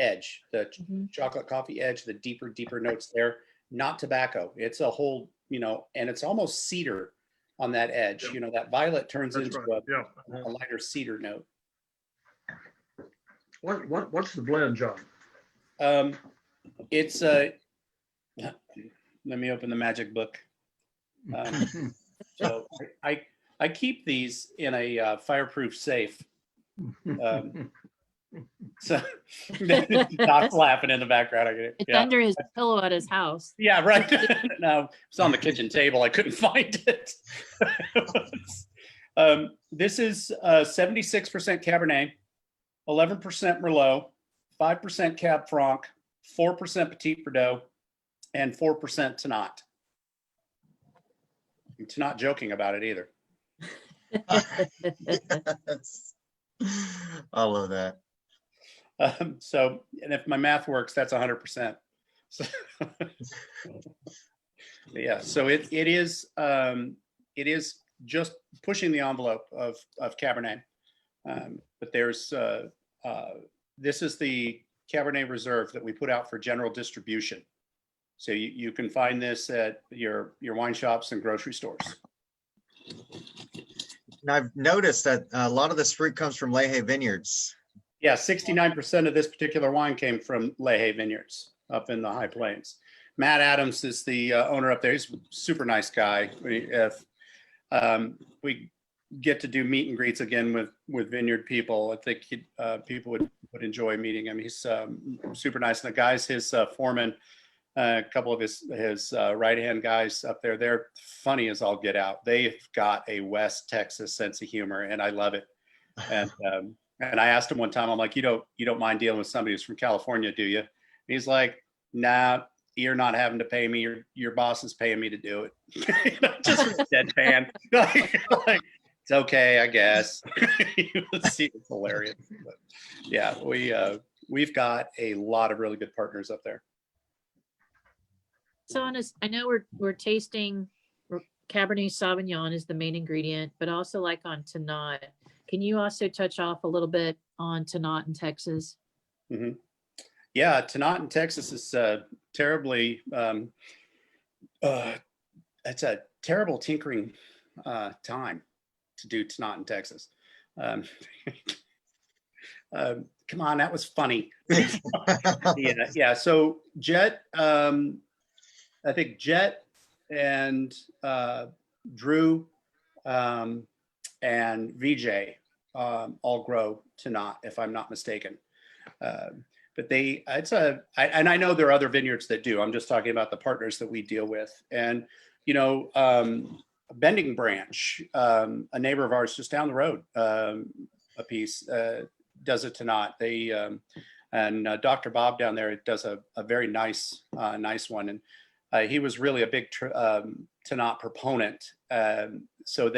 edge, the chocolate coffee edge, the deeper notes there, not tobacco. It's a whole, you know, and it's almost cedar on that edge. You know, that violet turns into a lighter cedar note. What's the blend, John? It's let me open the magic book. So I keep these in a fireproof safe. So Doc's laughing in the background. It's under his pillow at his house. Yeah, right. No, it's on the kitchen table. I couldn't find it. This is 76% Cabernet, 11% Merlot, 5% Cab Franc, 4% Petit Verdot, and 4% Tannat. I'm not joking about it either. Yes. I love that. So, and if my math works, that's 100%. So, yeah. So it is just pushing the envelope of Cabernet. But there's this is the Cabernet Reserve that we put out for general distribution. So you can find this at your wine shops and grocery stores. And I've noticed that a lot of this fruit comes from Leahy Vineyards. Yeah, 69% of this particular wine came from Leahy Vineyards up in the High Plains. Matt Adams is the owner up there. He's a super nice guy. If we get to do meet and greets again with vineyard people, I think people would enjoy meeting him. He's super nice. And the guys, his foreman, a couple of his right-hand guys up there, they're funny as all get out. They've got a West Texas sense of humor, and I love it. And I asked him one time, I'm like, you don't mind dealing with somebody who's from California, do you? And he's like, nah, you're not having to pay me. Your boss is paying me to do it. Just deadpan. Like, it's okay, I guess. See, it's hilarious. But yeah, we've got a lot of really good partners up there. So I know we're tasting Cabernet Sauvignon is the main ingredient, but also like on Tannat. Can you also touch off a little bit on Tannat in Texas? Hmm. Yeah, Tannat in Texas is terribly. It's a terrible tinkering time to do Tannat in Texas. Um, come on, that was funny. Yeah. So Jet, I think Jet and Drew and VJ all grow Tannat, if I'm not mistaken. But and I know there are other vineyards that do. I'm just talking about the partners that we deal with. And, Bending Branch, a neighbor of ours just down the road, a piece, does it Tannat. And Dr. Bob down there does a very nice one. And he was really a big Tannat proponent. So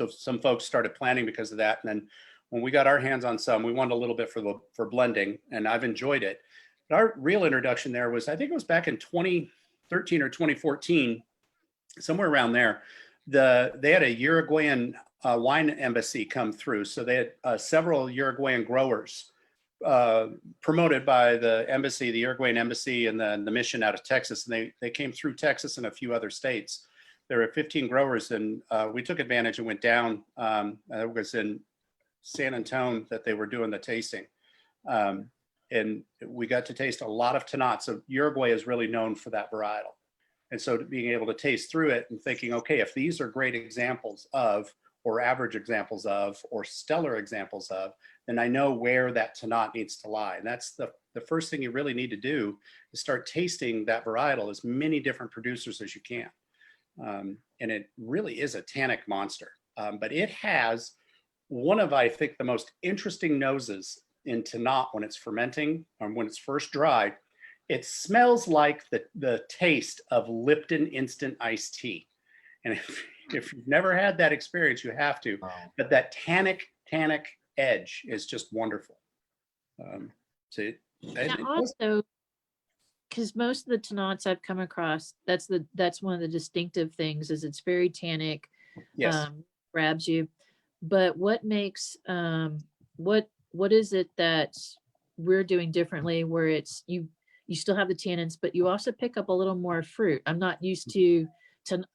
some folks started planting because of that. And then when we got our hands on some, we wanted a little bit for blending, and I've enjoyed it. But our real introduction there was, I think it was back in 2013 or 2014, somewhere around there. They had a Uruguayan wine embassy come through. So they had several Uruguayan growers promoted by the embassy, the Uruguayan embassy, and the mission out of Texas. And they came through Texas and a few other states. There were 15 growers, and we took advantage and went down. It was in San Antonio that they were doing the tasting. And we got to taste a lot of Tannat. So Uruguay is really known for that varietal. And so being able to taste through it and thinking, okay, if these are great examples of, or average examples of, or stellar examples of, then I know where that Tannat needs to lie. And that's the first thing you really need to do is start tasting that varietal, as many different producers as you can. And it really is a tannic monster. But it has one of, I think, the most interesting noses in Tannat when it's fermenting, or when it's first dried. It smells like the taste of Lipton instant iced tea. And if you've never had that experience, you have to. Wow. But that tannic edge is just wonderful. Also, because most of the Tannats I've come across, that's one of the distinctive things, is it's very tannic. Yes. Grabs you. But what makes what is it that we're doing differently, where it's you still have the tannins, but you also pick up a little more fruit? I'm not used to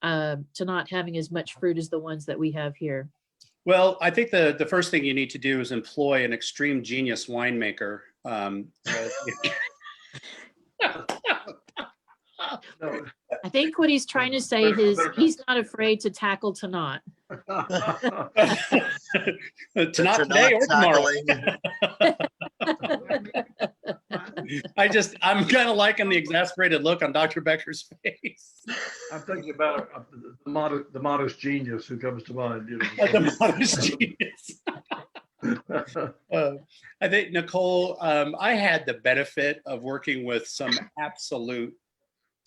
not having as much fruit as the ones that we have here. Well, I think the first thing you need to do is employ an extreme genius winemaker. No. I think what he's trying to say is he's not afraid to tackle Tannat. Tannat today or tomorrow. I'm kind of liking the exasperated look on Dr. Becker's face. I'm thinking about the modest genius who comes to mind. The modest genius. I think, Nichole, I had the benefit of working with some absolute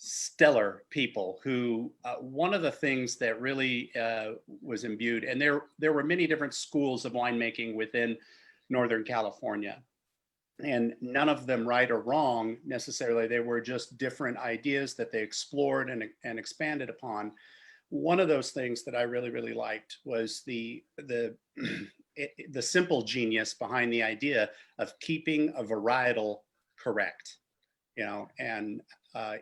stellar people who, one of the things that really was imbued, and there were many different schools of winemaking within Northern California, and none of them right or wrong necessarily. They were just different ideas that they explored and expanded upon. One of those things that I really, really liked was the simple genius behind the idea of keeping a varietal correct, and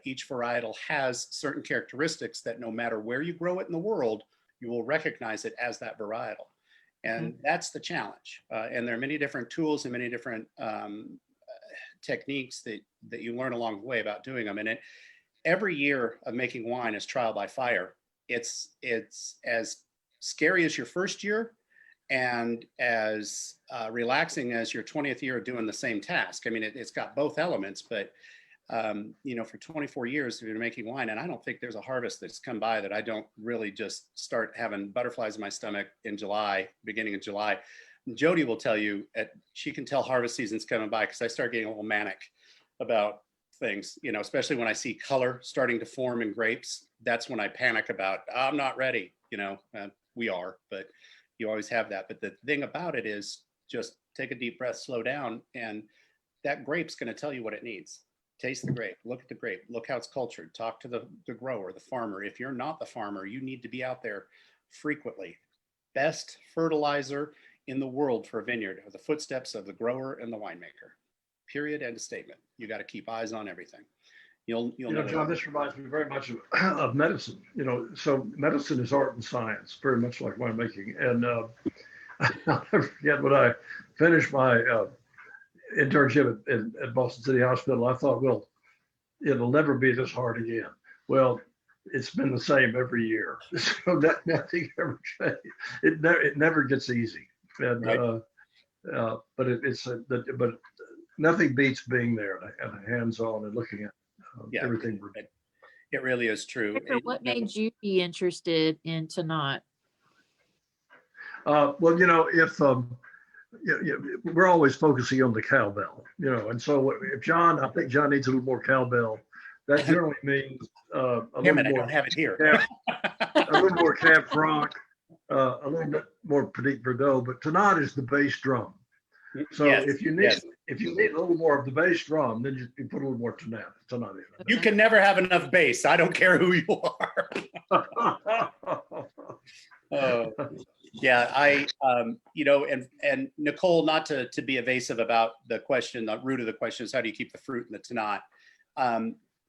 each varietal has certain characteristics that no matter where you grow it in the world, you will recognize it as that varietal. And that's the challenge. And there are many different tools and many different techniques that you learn along the way about doing them. And every year of making wine is trial by fire. It's as scary as your first year, and as relaxing as your 20th year of doing the same task. I mean, it's got both elements, but for 24 years we've been making wine, and I don't think there's a harvest that's come by that I don't really just start having butterflies in my stomach in July, beginning of July. Jody will tell you, she can tell harvest season's coming by because I start getting a little manic about things, especially when I see color starting to form in grapes. That's when I panic about, I'm not ready, we are, but you always have that. But the thing about it is just take a deep breath, slow down, and that grape's going to tell you what it needs. Taste the grape, look at the grape, look how it's cultured, talk to the grower, the farmer. If you're not the farmer, you need to be out there frequently. Best fertilizer in the world for a vineyard are the footsteps of the grower and the winemaker. Period. End of statement. You got to keep eyes on everything. You'll know. John, this reminds me very much of medicine. So medicine is art and science, very much like winemaking. And I'll never forget when I finished my internship at Boston City Hospital. I thought, well, it'll never be this hard again. Well, it's been the same every year. So that nothing ever changed. It never gets easy. And Right. but nothing beats being there and hands-on and looking at Yeah, everything. it really is true. Becker, what made you be interested in Tannat? Well, if we're always focusing on the cowbell, and so I think John needs a little more cowbell. That generally means a Damn little it, I more don't have it here. a little more Cab Franc, a little bit more Petit Verdot. But Tannat is the bass drum. So Yes, if you need yes. a little more of the bass drum, then you put a little more Tannat in You can never have enough bass. I don't care who you are. Yeah, and Nichole, not to be evasive about the question, the root of the question is how do you keep the fruit in the Tannat?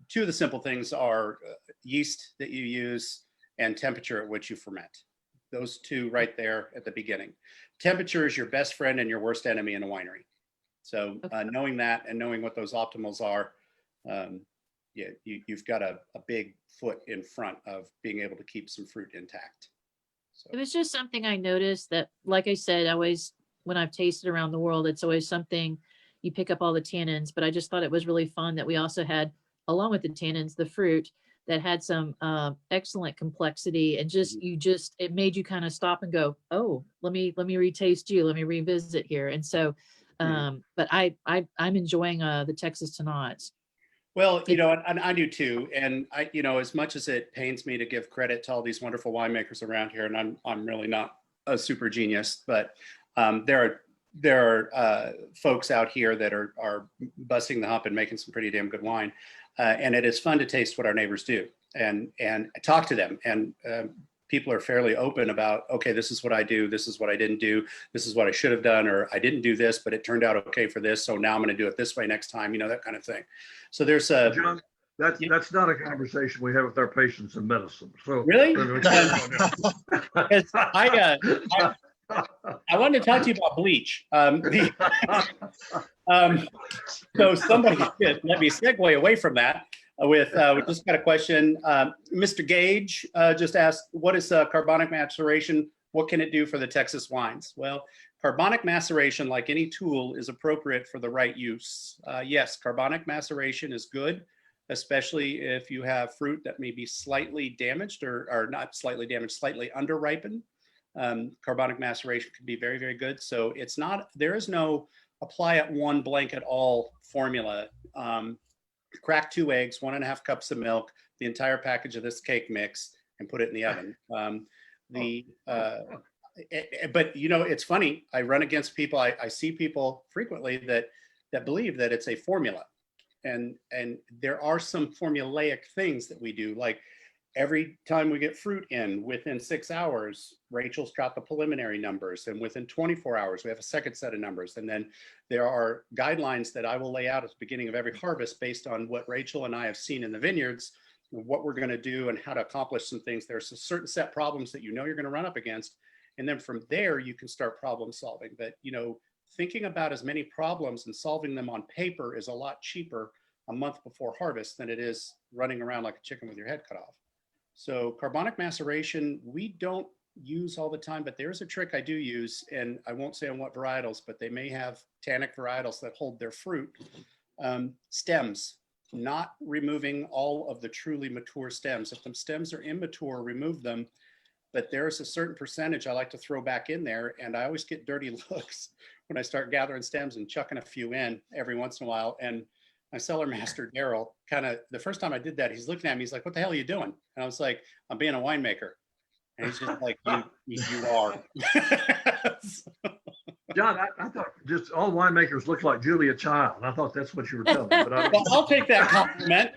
Two of the simple things are yeast that you use and temperature at which you ferment. Those two right there at the beginning. Temperature is your best friend and your worst enemy in a winery. So knowing that and knowing what those optimals are, you've got a big foot in front of being able to keep some fruit intact. So. It was just something I noticed that, like I said, when I've tasted around the world, it's always something you pick up all the tannins, but I just thought it was really fun that we also had, along with the tannins, the fruit that had some excellent complexity and it made you kind of stop and go, oh, let me retaste you. Let me revisit here. And so, but I'm enjoying the Texas Tannats. Well, and I do too. And as much as it pains me to give credit to all these wonderful winemakers around here, and I'm really not a super genius, but there are folks out here that are busting the hump and making some pretty damn good wine. And it is fun to taste what our neighbors do and talk to them. And people are fairly open about, okay, this is what I do. This is what I didn't do. This is what I should have done, or I didn't do this, but it turned out okay for this. So now I'm going to do it this way next time, that kind of thing. So there's a. John, that's not a conversation we have with our patients in medicine. So really? I wanted to talk to you about bleach. So somebody let me segue away from that with we just got a question. Mr. Gage just asked, what is carbonic maceration? What can it do for the Texas wines? Well, carbonic maceration, like any tool, is appropriate for the right use. Yes, carbonic maceration is good, especially if you have fruit that may be slightly damaged or not slightly damaged, slightly under-ripened. Carbonic maceration can be very, very good. So there is no apply at one blanket all formula. Crack 2 eggs, 1.5 cups of milk, the entire package of this cake mix, and put it in the oven. But it's funny. I run against people. I see people frequently that believe that it's a formula, and there are some formulaic things that we do, like every time we get fruit in, within 6 hours, Rachel's got the preliminary numbers, and within 24 hours, we have a second set of numbers. And then there are guidelines that I will lay out at the beginning of every harvest based on what Rachel and I have seen in the vineyards, what we're going to do and how to accomplish some things. There's a certain set problems that you're going to run up against. And then from there, you can start problem solving. But, thinking about as many problems and solving them on paper is a lot cheaper a month before harvest than it is running around like a chicken with your head cut off. So carbonic maceration, we don't use all the time, but there's a trick I do use, and I won't say on what varietals, but they may have tannic varietals that hold their fruit. Stems, not removing all of the truly mature stems. If the stems are immature, remove them. But there's a certain percentage I like to throw back in there, and I always get dirty looks when I start gathering stems and chucking a few in every once in a while. And my cellar master, Daryl, the first time I did that, he's looking at me, he's like, what the hell are you doing? And I was like, I'm being a winemaker. And he's just like, you are. John, I thought just all winemakers look like Julia Child. I thought that's what you were telling me, but I Well, I'll take that compliment.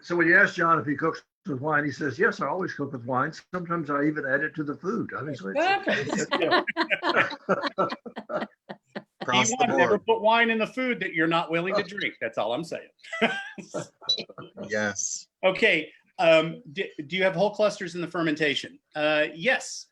So when you ask John if he cooks with wine, he says, yes, I always cook with wine. Sometimes I even add it to the food. I mean, so Across the Never board. put wine in the food that you're not willing to drink. That's all I'm saying. Yes. Okay. Do you have whole clusters in the fermentation? Yes,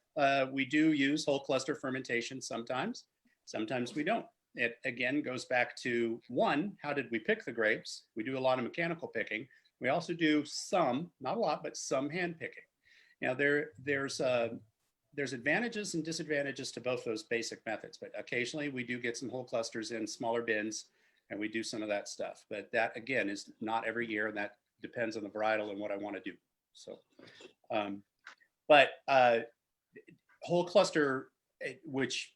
we do use whole cluster fermentation sometimes. Sometimes we don't. It again goes back to one, how did we pick the grapes? We do a lot of mechanical picking. We also do some, not a lot, but some hand picking. Now there's advantages and disadvantages to both those basic methods, but occasionally we do get some whole clusters in smaller bins and we do some of that stuff. But that again is not every year, and that depends on the varietal and what I want to do. So, whole cluster, which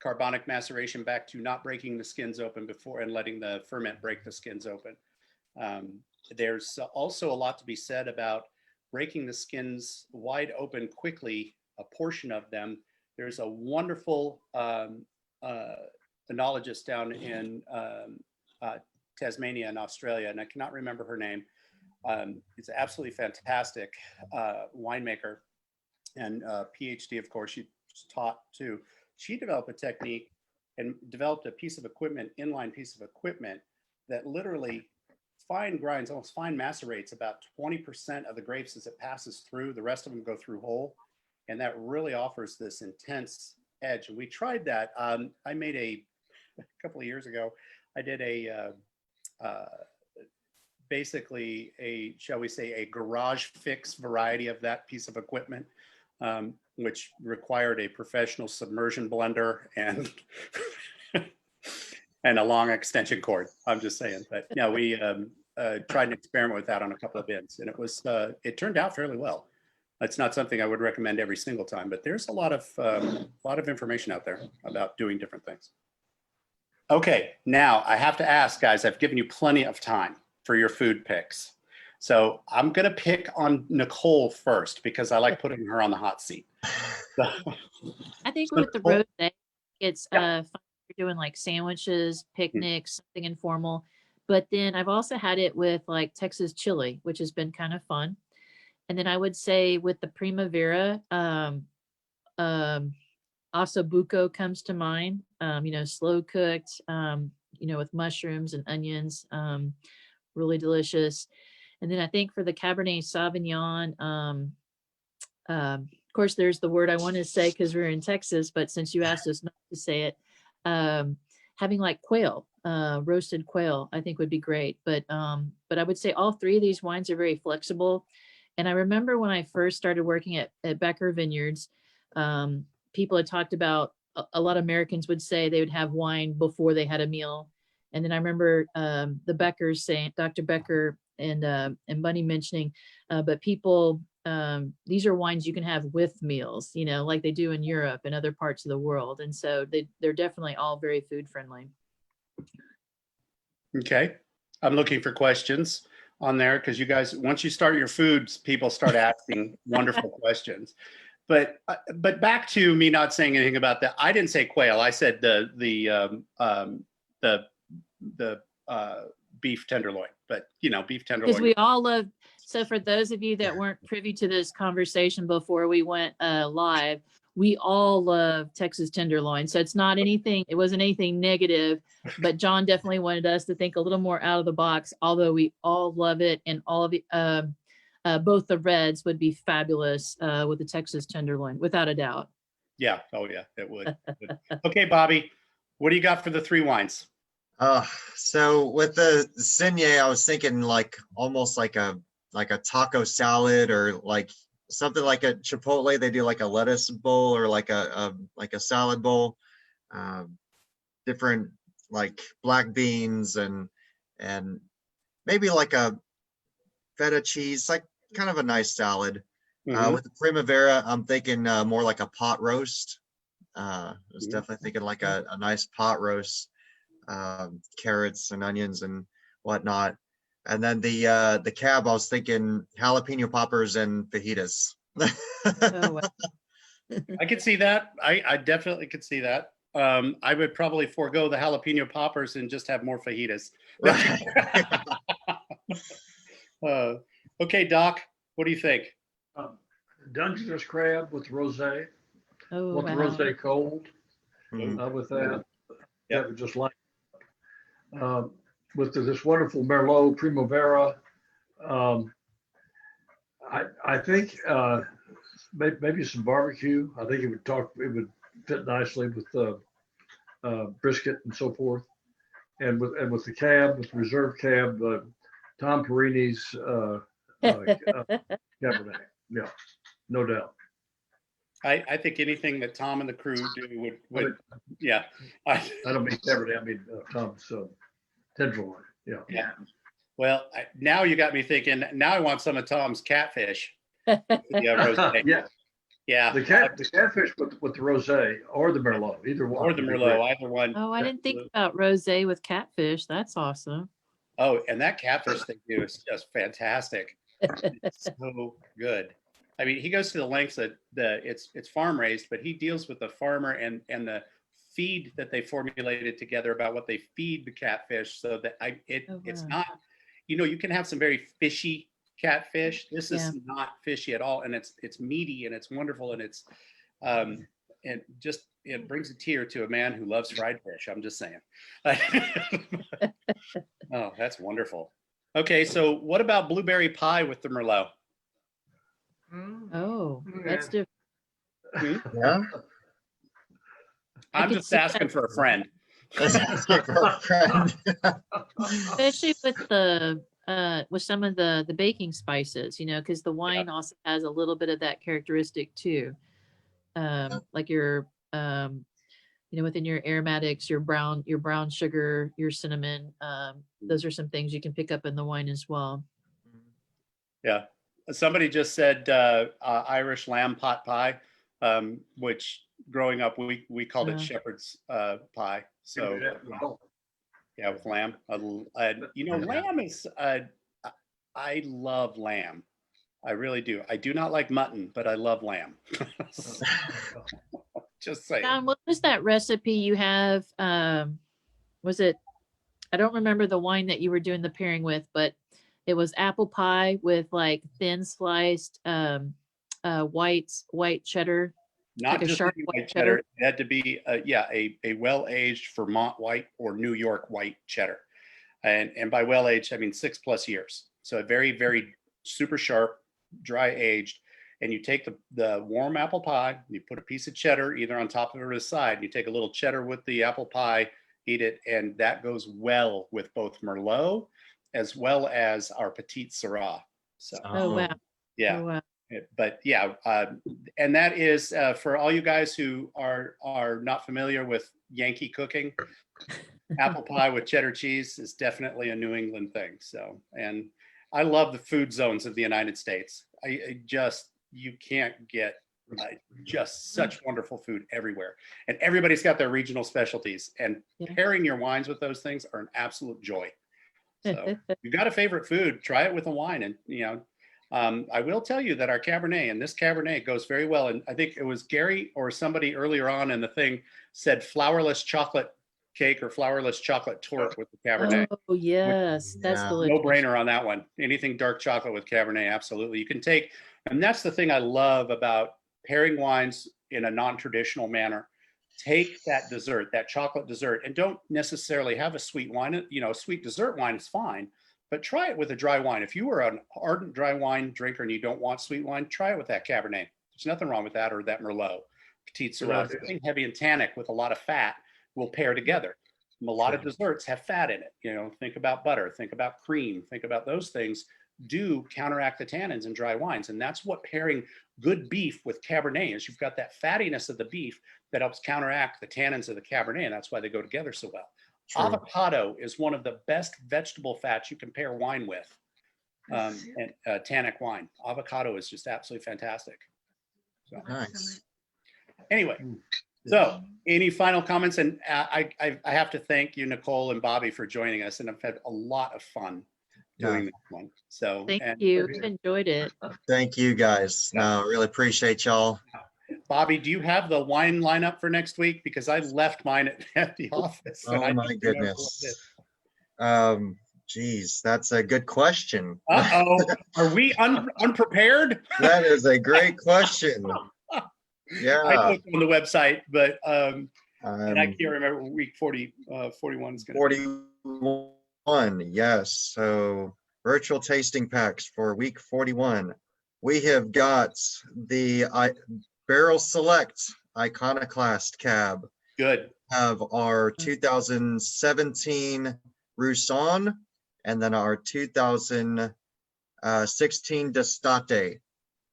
carbonic maceration back to not breaking the skins open before and letting the ferment break the skins open. There's also a lot to be said about breaking the skins wide open quickly, a portion of them. There's a wonderful enologist down in Tasmania in Australia, and I cannot remember her name. It's absolutely fantastic winemaker and PhD, of course, she's taught too. She developed a technique and developed a piece of equipment, inline piece of equipment that literally fine grinds, almost fine macerates about 20% of the grapes as it passes through. The rest of them go through whole. And that really offers this intense edge. And we tried that. I made a couple of years ago, I did basically a, shall we say, a garage fix variety of that piece of equipment, which required a professional submersion blender and and a long extension cord. I'm just saying, but yeah, we tried an experiment with that on a couple of bins, and it turned out fairly well. It's not something I would recommend every single time, but there's a lot of information out there about doing different things. Okay, now I have to ask, guys, I've given you plenty of time for your food picks. So I'm going to pick on Nichole first because I like putting her on the hot seat. So, I think with the rosé, it's fun for doing like sandwiches, picnics, something informal. But then I've also had it with like Texas chili, which has been kind of fun. And then I would say with the Primavera, ossobuco comes to mind. Slow cooked, with mushrooms and onions, really delicious. And then I think for the Cabernet Sauvignon, of course, there's the word I want to say because we're in Texas, but since you asked us not to say it, having like quail, roasted quail, I think would be great. But I would say all three of these wines are very flexible. And I remember when I first started working at Becker Vineyards, people had talked about, a lot of Americans would say they would have wine before they had a meal. And then I remember the Beckers saying, Dr. Becker and Bunny mentioning, but people, these are wines you can have with meals, like they do in Europe and other parts of the world. And so they're definitely all very food friendly. Okay. I'm looking for questions on there because you guys, once you start your foods, people start asking wonderful questions. But back to me not saying anything about that. I didn't say quail. I said the beef tenderloin. But beef tenderloin. Because we all love. So for those of you that weren't privy to this conversation before we went live, we all love Texas tenderloin. So it's not anything. It wasn't anything negative, but Jon definitely wanted us to think a little more out of the box. Although we all love it, and all of it. Both the reds would be fabulous with the Texas tenderloin, without a doubt. Yeah. Oh, yeah, it would. Okay, Bobby, what do you got for the three wines? So with the Saigne, I was thinking like almost like a taco salad, or like something like a Chipotle. They do like a lettuce bowl or like a salad bowl. Different like black beans and maybe like a feta cheese, like kind of a nice salad. With the Primavera, I'm thinking more like a pot roast. I was definitely thinking like a nice pot roast, carrots and onions and whatnot. And then the Cab, I was thinking jalapeno poppers and fajitas. Oh, wow. I could see that. I definitely could see that. I would probably forego the jalapeno poppers and just have more fajitas. Right. Uh, okay, Doc, what do you think? Dungeness crab with rosé. Oh, Want the wow. rosé cold Mm. with that. Yeah. That would just like with this wonderful Merlot Primavera. I think maybe some barbecue. I think it would fit nicely with brisket and so forth. And with the cab, with Reserve Cab, Tom Perini's Cabernet. Yeah, no doubt. I think anything that Tom and the crew do would yeah. I don't mean Cabernet, I mean Tom's tenderloin. Yeah. Yeah. Well, now you got me thinking. Now I want some of Tom's catfish. Yeah, rosé. Yeah. Yeah. The catfish with the rosé or the Merlot, either one. Or the would be Merlot, great. either one. Oh, I didn't think about rosé with catfish. That's awesome. Oh, and that catfish they do is just fantastic. It's so good. I mean, he goes to the lengths that it's farm raised, but he deals with the farmer and the feed that they formulated together about what they feed the catfish, so that it's wow. not, you can have some very fishy catfish. This Yeah. is not fishy at all, and it's meaty and it's wonderful, and it's and just it brings a tear to a man who loves fried fish. I'm just saying. Oh, that's wonderful. Okay, so what about blueberry pie with the Merlot? Oh, that's different. Yeah. I'm could just see asking that. for a friend. Especially with some of the baking spices, because the wine also has a little bit of that characteristic too. Like your within your aromatics, your brown sugar, your cinnamon. Those are some things you can pick up in the wine as well. Yeah. Somebody just said Irish lamb pot pie, which growing up we called it shepherd's pie. So yeah, with lamb. Lamb is I love lamb. I really do. I do not like mutton, but I love lamb. Just saying. John, what was that recipe you have? Was it? I don't remember the wine that you were doing the pairing with, but it was apple pie with like thin sliced white cheddar. Not like a just sharp any white white cheddar. It had to be a well-aged Vermont white or New York white cheddar. And by well-aged, I mean 6+ years. So a very, very super sharp, dry aged. And you take the warm apple pie, you put a piece of cheddar either on top of it or the side. You take a little cheddar with the apple pie, eat it, and that goes well with both Merlot as well as our Petite Syrah. So, Oh wow! yeah. Oh, wow. But yeah, and that is for all you guys who are not familiar with Yankee cooking. Apple pie with cheddar cheese is definitely a New England thing. So, and I love the food zones of the United States. You can't get just such wonderful food everywhere, and everybody's got their regional specialties. And pairing your wines with those things are an absolute joy. So, you've got a favorite food, try it with a wine, and I will tell you that our Cabernet, and this Cabernet goes very well. And I think it was Gary or somebody earlier on in the thing said flourless chocolate cake or flourless chocolate torte with the Cabernet. Oh yes, that's delicious. No brainer on that one. Anything dark chocolate with Cabernet, absolutely. You can take, and that's the thing I love about pairing wines in a non-traditional manner. Take that dessert, that chocolate dessert, and don't necessarily have a sweet wine. A sweet dessert wine is fine. But try it with a dry wine. If you are an ardent dry wine drinker and you don't want sweet wine, try it with that Cabernet. There's nothing wrong with that, or that Merlot. Petite Syrah, something heavy and tannic with a lot of fat will pair together. A lot of desserts have fat in it. Think about butter, think about cream, think about those things do counteract the tannins in dry wines. And that's what pairing good beef with Cabernet is. You've got that fattiness of the beef that helps counteract the tannins of the Cabernet. And that's why they go together so well. True. Avocado is one of the best vegetable fats you can pair wine with, and tannic wine. Avocado is just absolutely fantastic. So, nice. Anyway, so any final comments? And I have to thank you, Nichole and Bobby, for joining us, and I've had a lot of fun doing this one. So Thank and you. Enjoyed it. Thank you guys. No, really appreciate y'all. Bobby, do you have the wine lineup for next week? Because I left mine at the office. and I Oh don't my remember what it goodness. is. Geez, that's a good question. Uh-oh, are we unprepared? That is a great question. I Yeah. looked on the website, but and I Um, can't remember what week 41 is going to be. 41, yes. So virtual tasting packs for week 41. We have got the Barrel Select Iconoclast Cab Good. of our 2017 Rousson and then our 2016 Destate.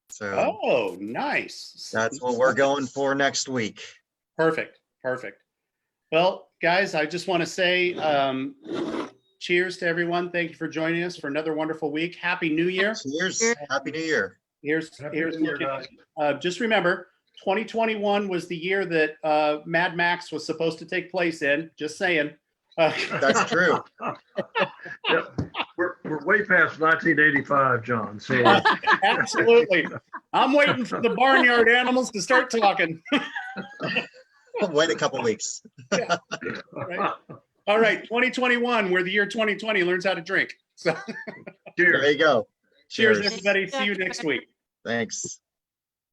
So Oh, nice. that's what we're going for next week. Perfect. Perfect. Well, guys, I just want to say cheers to everyone. Thank you for joining us for another wonderful week. Happy New Year. Cheers. Happy New Year. Here's Happy New Year, looking. guys. Just remember, 2021 was the year that Mad Max was supposed to take place in. Just saying. That's true. Yep. We're way past 1985, John. So Absolutely. I'm waiting for the barnyard animals to start talking. Wait a couple weeks. Right. All right, 2021, where the year 2020 learns how to drink. So There cheers. you go. cheers, Cheers. everybody. See you next week. Thanks.